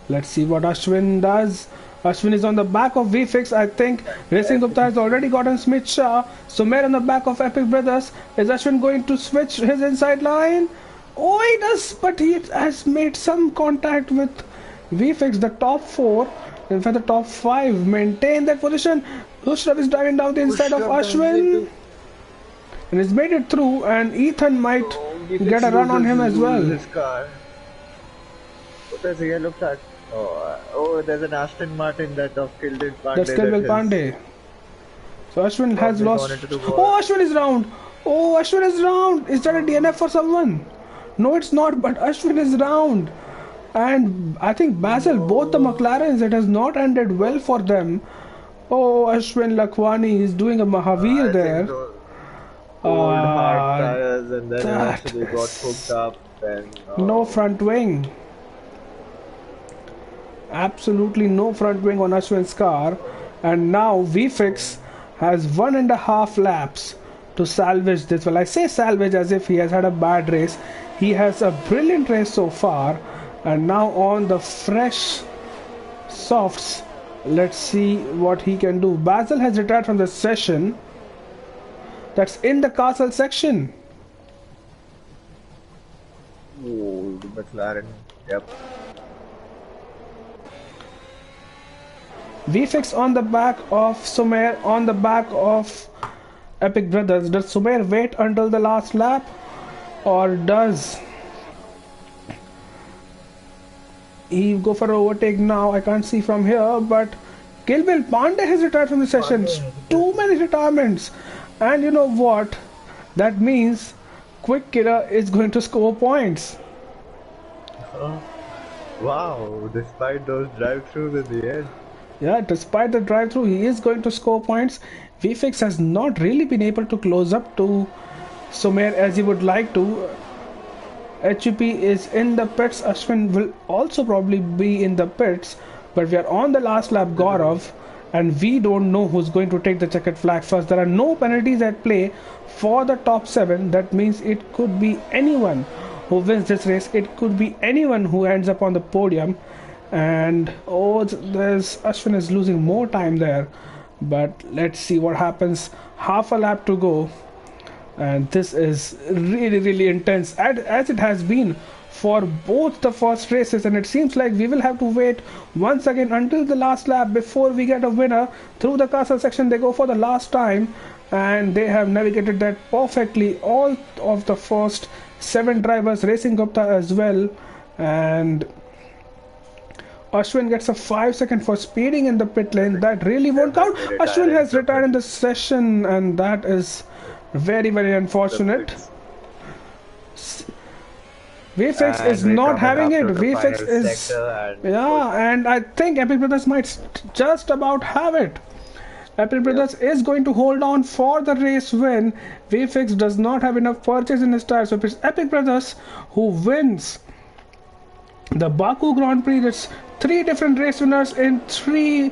Let's see what Ashwin does. Ashwin is on the back of VFix, I think. Racing Gupta has already gotten Smith Shah. Sumer on the back of Epic Brothers. Is Ashwin going to switch his inside line? Oh, he does, but he has made some contact with VFX. The top four, in fact, the top five maintain that position. Husrav is driving down the inside of Pushrab turns Ashwin into. and has made it through, and Ethan might Oh, get a run on him as loses well. his car. What does he look at? Oh, there's an Aston Martin that of Kildin That's Pandey that Kelvin has Pandey. So Ashwin has probably gone lost. into the wall. Oh, Ashwin is round. Oh, Ashwin is round. Is that a DNF for someone? No, it's not. But Ashwin is round. And I think Basil, both the McLarens, it has not ended well for them. Oh, Ashwin Lakhwani is doing a Mahavir I think there. those old hard Uh, tires and then that eventually got hooked up and no front wing. Absolutely no front wing on Ashwin's car. And now VFix has 1.5 laps to salvage this. Well, I say salvage as if he has had a bad race. He has a brilliant race so far. And now on the fresh softs, let's see what he can do. Basil has retired from the session. That's in the castle section. old McLaren. Yep. VFX on the back of Sumer, on the back of Epic Brothers. Does Sumer wait until the last lap, or does he go for an overtake now? I can't see from here, but Kilbil Pandey has retired from the sessions. Too many retirements. And you know what? That means Quick Killer is going to score points. Oh, wow, despite those drive-throughs in the end. Yeah, despite the drive-through, he is going to score points. VFX has not really been able to close up to Sumer as he would like to. HUP is in the pits. Ashwin will also probably be in the pits. But we are on the last lap, Gaurav, and we don't know who's going to take the checkered flag first. There are no penalties at play for the top 7. That means it could be anyone who wins this race. It could be anyone who ends up on the podium. And oh, there's Ashwin is losing more time there. But let's see what happens. Half a lap to go, and this is really intense as it has been for both the first races, and it seems like we will have to wait once again until the last lap before we get a winner. Through the castle section they go for the last time, and they have navigated that perfectly, all of the first 7 drivers, Racing Gupta as well. And Ashwin gets a 5 second for speeding in the pit lane. That really won't count. Ashwin has retired in the session, and that is very unfortunate. VFX is not having it. VFX is, yeah, and I think Epic Brothers might just about have it. Epic Brothers is going to hold on for the race win. VFX does not have enough purchase in his tires, so it's Epic Brothers who wins the Baku Grand Prix. It's 3 different race winners in 3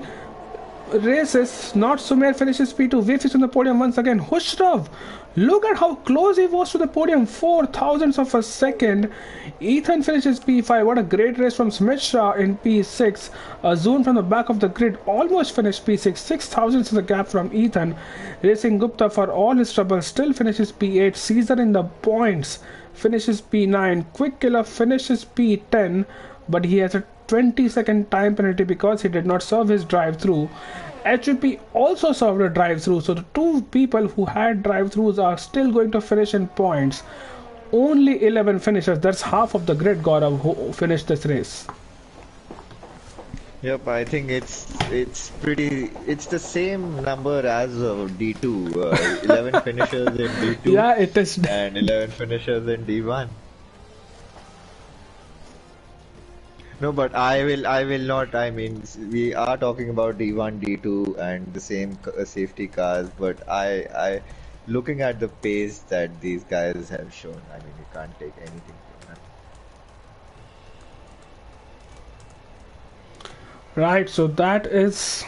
races. Not Sumer finishes P2. VFX on the podium once again. Hushrav, look at how close he was to the podium, 4 thousandths of a second. Ethan finishes P5. What a great race from Smith Shah in P6. Azun from the back of the grid almost finished P6. 6 thousandths is the gap from Ethan. Racing Gupta, for all his trouble, still finishes P8. Caesar in the points finishes P9. Quick Killer finishes P10, but he has a 20-second time penalty because he did not serve his drive-through. HUP also served a drive-through, so the 2 people who had drive-throughs are still going to finish in points. Only 11 finishers, that's half of the grid, Gaurav, who finished this race. Yep, I think it's the same number as D2. 11 finishers in D2. Yeah, it is. And 11 finishers in D1. No, but I will not. I mean, we are talking about D1, D2, and the same safety cars. But looking at the pace that these guys have shown, I mean, you can't take anything from that. Right, so that is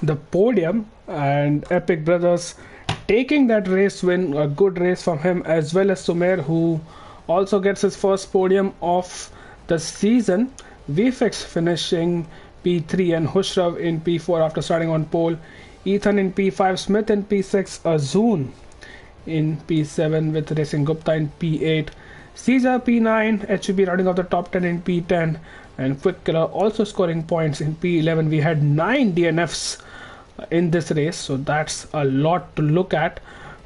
the podium, and Epic Brothers taking that race win. A good race from him, as well as Sumer, who also gets his first podium of the season. VFX finishing P3 and Hushrav in P4 after starting on pole. Ethan in P5, Smith in P6, Azun in P7 with Racing Gupta in P8. Caesar P9, HUB rounding off the top 10 in P10, and Quick Killer also scoring points in P11. We had 9 DNFs in this race, so that's a lot to look at.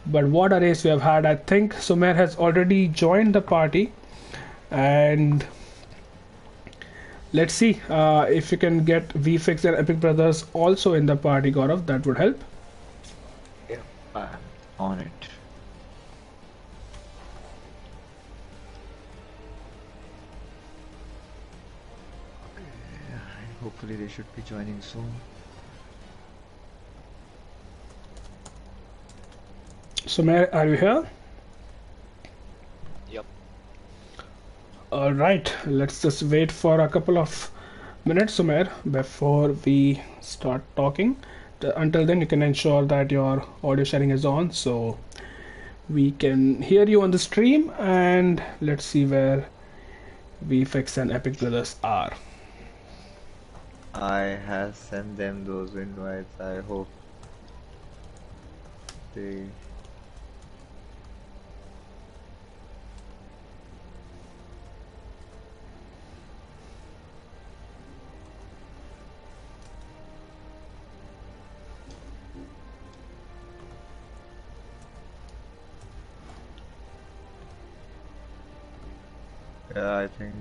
But what a race we have had. I think Sumer has already joined the party, and let's see if you can get VFX and Epic Brothers also in the party, Gaurav. That would help. Yeah, I'm on it. Hopefully they should be joining soon. Sumer, are you here? Yep. Alright, let's just wait for a couple of minutes, Sumer, before we start talking. Until then, you can ensure that your audio sharing is on so we can hear you on the stream, and let's see where VFX and Epic Brothers are. I have sent them those invites. I hope they... Yeah, I think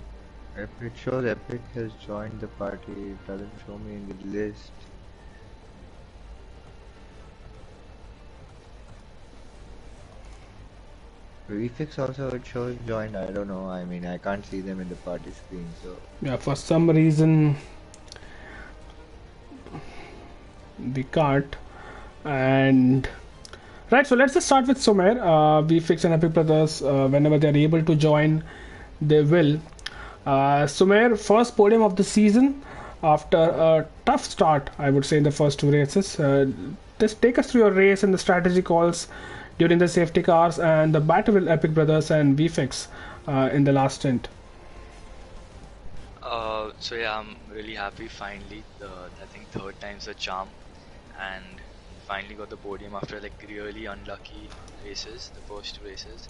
If it shows Epic has joined the party, it doesn't show me in the list. Refix also it shows joined. I don't know. I mean, I can't see them in the party screen. So Yeah, for some reason we can't. And right, so let's just start with Sumer. We fix and Epic Brothers. Whenever they're able to join, they will. Sumer, first podium of the season after a tough start, I would say, in the first two races. Just take us through your race and the strategy calls during the safety cars and the battle with Epic Brothers and VFix in the last stint. So yeah, I'm really happy finally. I think third time's a charm, and finally got the podium after like really unlucky races, the first two races.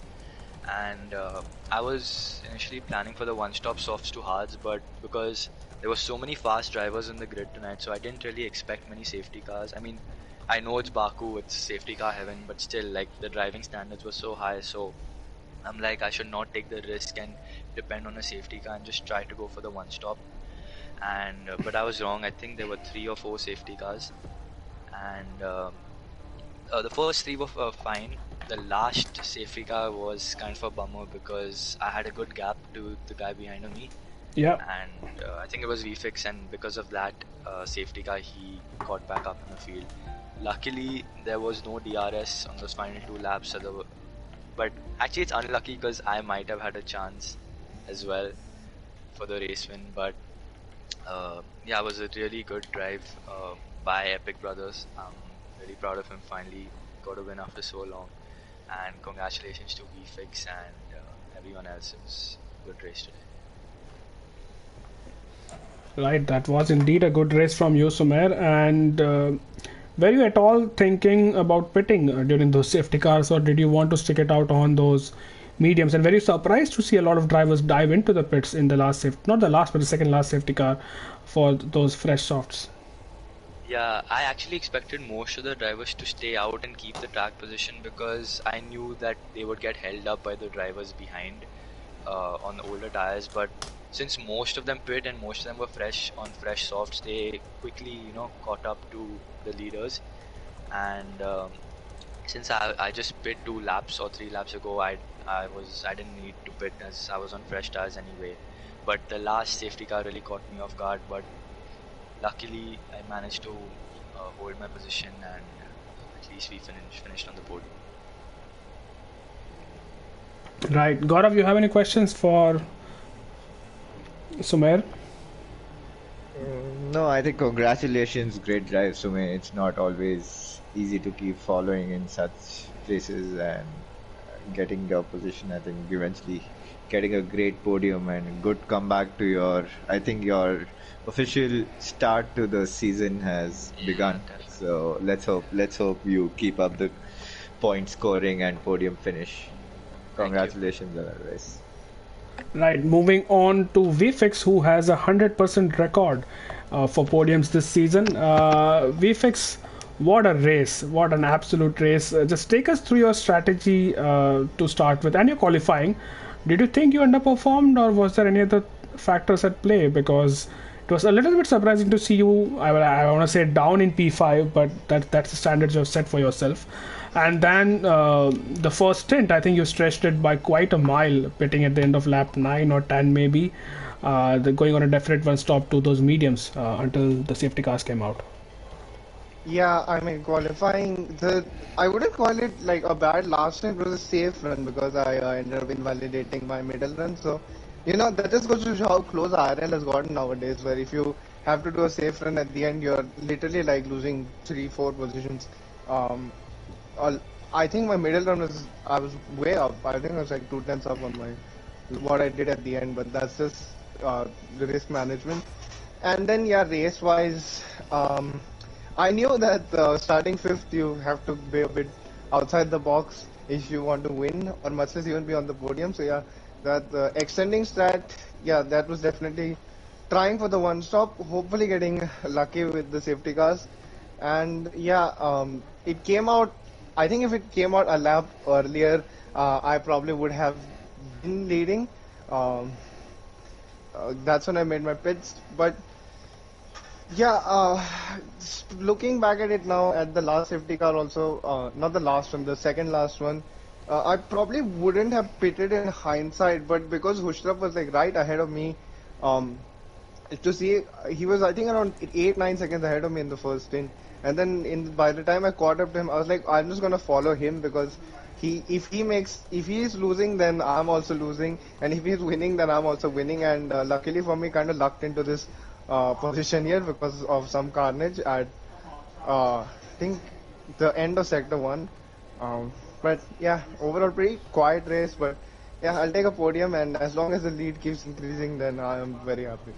And I was initially planning for the one-stop softs to hards, but because there were so many fast drivers in the grid tonight, so I didn't really expect many safety cars. I mean, I know it's Baku, it's safety car heaven, but still, like the driving standards were so high, so I'm like, I should not take the risk and depend on a safety car and just try to go for the one stop. And but I was wrong. I think there were 3 or 4 safety cars, and the first 3 were fine. The last safety car was kind of a bummer because I had a good gap to the guy behind me, Yeah. and I think it was VFix, and because of that safety car, he got back up in the field. Luckily, there was no DRS on those final 2 laps, so but actually it's unlucky because I might have had a chance as well for the race win, but yeah, it was a really good drive by Epic Brothers. I'm really proud of him, finally got a win after so long, and congratulations to VFix and everyone else. It was a good race today. Right, that was indeed a good race from you, Sumer. And were you at all thinking about pitting during those safety cars, or did you want to stick it out on those mediums? And were you surprised to see a lot of drivers dive into the pits in the last safety, not the last, but the second last safety car for those fresh softs? Yeah, I actually expected most of the drivers to stay out and keep the track position because I knew that they would get held up by the drivers behind on the older tires. But since most of them pit and most of them were fresh on fresh softs, they quickly, caught up to the leaders. And since I just pit 2 laps or 3 laps ago, I didn't need to pit as I was on fresh tires anyway. But the last safety car really caught me off guard. But luckily, I managed to hold my position, and at least we finished on the podium. Right, Gaurav, you have any questions for Sumer? no, I think congratulations, great drive, Sume. It's not always easy to keep following in such places and getting your position. I think eventually getting a great podium and good comeback to your. I think your official start to the season has Yeah, begun. definitely. So let's hope you keep up the point scoring and podium finish. Thank you. Congratulations on that race. Right, moving on to VFix, who has a 100% record for podiums this season. VFix, what a race! What an absolute race! Just take us through your strategy to start with and your qualifying. Did you think you underperformed, or was there any other factors at play? Because it was a little bit surprising to see you. I want to say down in P5, but that's the standards you have set for yourself. And then the first stint, I think you stretched it by quite a mile, pitting at the end of lap 9 or 10 maybe, going on a definite one stop to those mediums until the safety cars came out. Yeah, I mean qualifying I wouldn't call it like a bad last run. It was a safe run because I ended up invalidating my middle run. So, that just goes to show how close RL has gotten nowadays. Where if you have to do a safe run at the end, you're literally like losing 3, 4 positions. Um, I think my middle run I was way up. I think I was like 2 tenths up on my what I did at the end. But that's just the risk management. And then yeah, race wise. I knew that starting fifth, you have to be a bit outside the box if you want to win, or much less even be on the podium. So yeah, that extending strat, yeah, that was definitely trying for the one stop. Hopefully getting lucky with the safety cars, and yeah, it came out. I think if it came out a lap earlier, I probably would have been leading. Um, That's when I made my pits. But yeah, looking back at it now, at the last safety car also, not the last one, the second last one, I probably wouldn't have pitted in hindsight, but because Hushraf was like right ahead of me, um, to see he was I think around 8 9 seconds ahead of me in the first stint, and then by the time I caught up to him, I was like, I'm just gonna follow him because if he is losing, then I'm also losing, and if he's winning, then I'm also winning. And luckily for me, kind of lucked into this position here because of some carnage at I think the end of sector one. But yeah, overall pretty quiet race, but yeah, I'll take a podium, and as long as the lead keeps increasing, then I am very happy.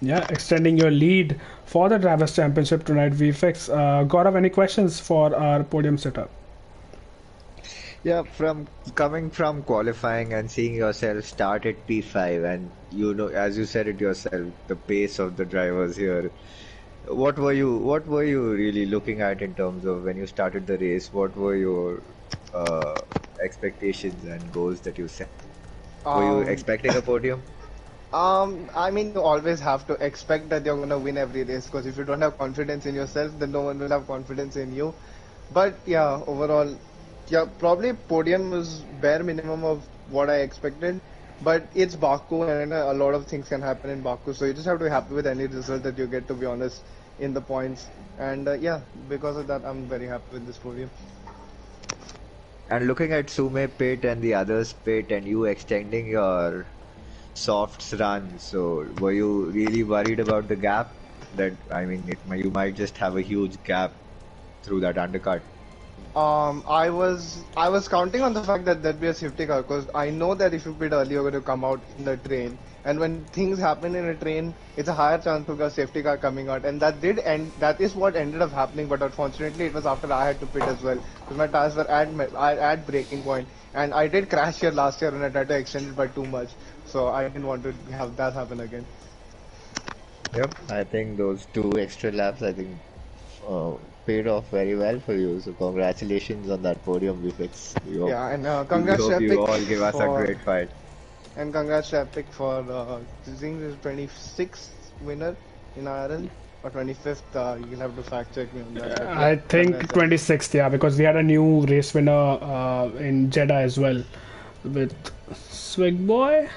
Yeah, extending your lead for the Drivers' Championship tonight, VFX. Gaurav, any questions for our podium setup? Yeah, from coming from qualifying and seeing yourself start at P5, and you know, as you said it yourself, the pace of the drivers here. What were you really looking at in terms of when you started the race? What were your uh, expectations and goals that you set? Were you Um, expecting a podium? I mean, you always have to expect that you're gonna win every race because if you don't have confidence in yourself, then no one will have confidence in you. But yeah, overall, yeah, probably podium was bare minimum of what I expected. But it's Baku, and a lot of things can happen in Baku, so you just have to be happy with any result that you get, to be honest, in the points. And yeah, because of that, I'm very happy with this podium. And looking at Sume pit and the others pit, and you extending your softs run, so were you really worried about the gap? That I mean, you might just have a huge gap through that undercut. I was counting on the fact that there'd be a safety car because I know that if you pit early, you're going to come out in the train. And when things happen in a train, it's a higher chance of a safety car coming out. And that did end. That is what ended up happening. But unfortunately, it was after I had to pit as well because my tires were at breaking point. And I did crash here last year and I tried to extend it by too much. So I didn't want to have that happen again. Yep, I think those 2 extra laps, I think, uh, paid off very well for you. So congratulations on that podium, Vifix. Yeah, and We congrats to hope you Epic all give us a for great fight. And congrats to Epic for choosing the 26th winner in IRL or 25th. You'll have to fact check me on that. But yeah, I think congrats, Epic. 26th, yeah, because we had a new race winner in Jeddah as well with Swig Boy.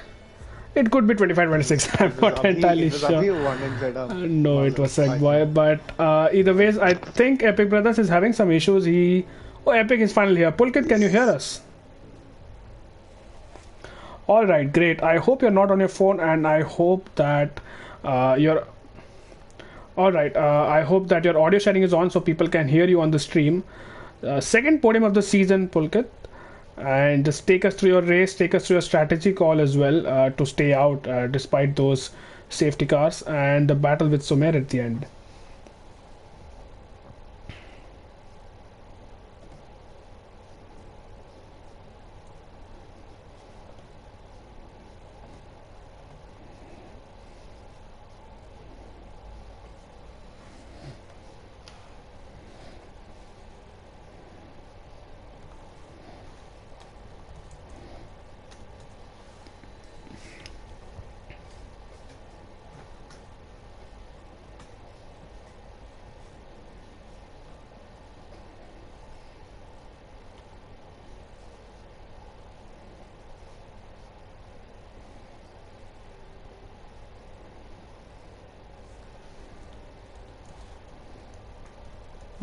It could be 25, 26. I'm It was not entirely It was sure. Abhi who won in Jeddah. No, it was I Swig Boy. think. But either ways, I think Epic Brothers is having some issues. Oh, Epic is finally here. Pulkit, can you hear us? All right, great. I hope you're not on your phone, and I hope that you're all right. I hope that your audio sharing is on so people can hear you on the stream. Second podium of the season, Pulkit. And just take us through your race, take us through your strategy call as well to stay out despite those safety cars and the battle with Sumer at the end.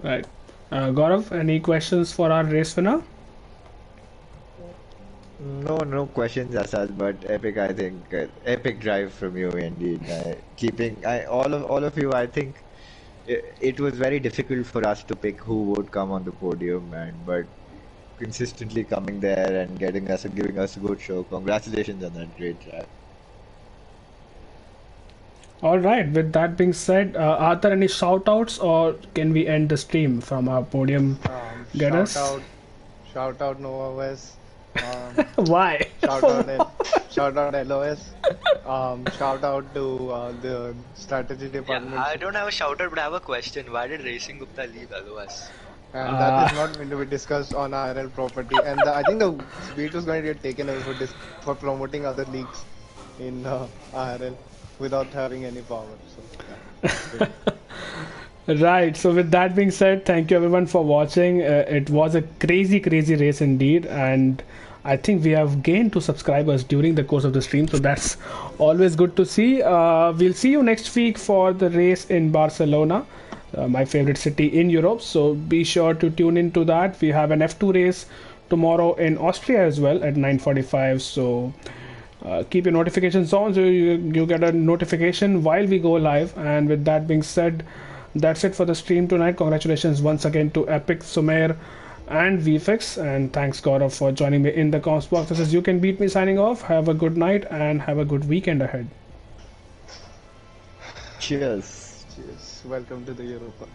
Right. Gaurav, any questions for our race winner? No questions as such, but epic. I think epic drive from you indeed. All of you. I think it was very difficult for us to pick who would come on the podium, and but consistently coming there and giving us a good show. Congratulations on that great drive. All right. With that being said, are there any shout outs or can we end the stream from our podium Um, shout getters? out, shout out Nova West. Why? Shout out, shout out LOS. Shout out to the strategy Yeah, department. I don't have a shout out, but I have a question. Why did Racing Gupta leave LOS? And that is not going to be discussed on IRL property. And I think the beat was going to get taken away for promoting other leagues in IRL without having any power. So yeah, good. Right. So with that being said, thank you everyone for watching. It was a crazy, crazy race indeed, and I think we have gained 2 subscribers during the course of the stream. So that's always good to see. We'll see you next week for the race in Barcelona, my favorite city in Europe. So be sure to tune into that. We have an F2 race tomorrow in Austria as well at 9:45. So keep your notifications on so you get a notification while we go live. And with that being said, that's it for the stream tonight. Congratulations once again to Epic, Sumer, and VFX, and thanks Gaurav for joining me in the comms box. This is You Can Beat Me signing off. Have a good night and have a good weekend ahead. Cheers. Cheers. Welcome to the Europa.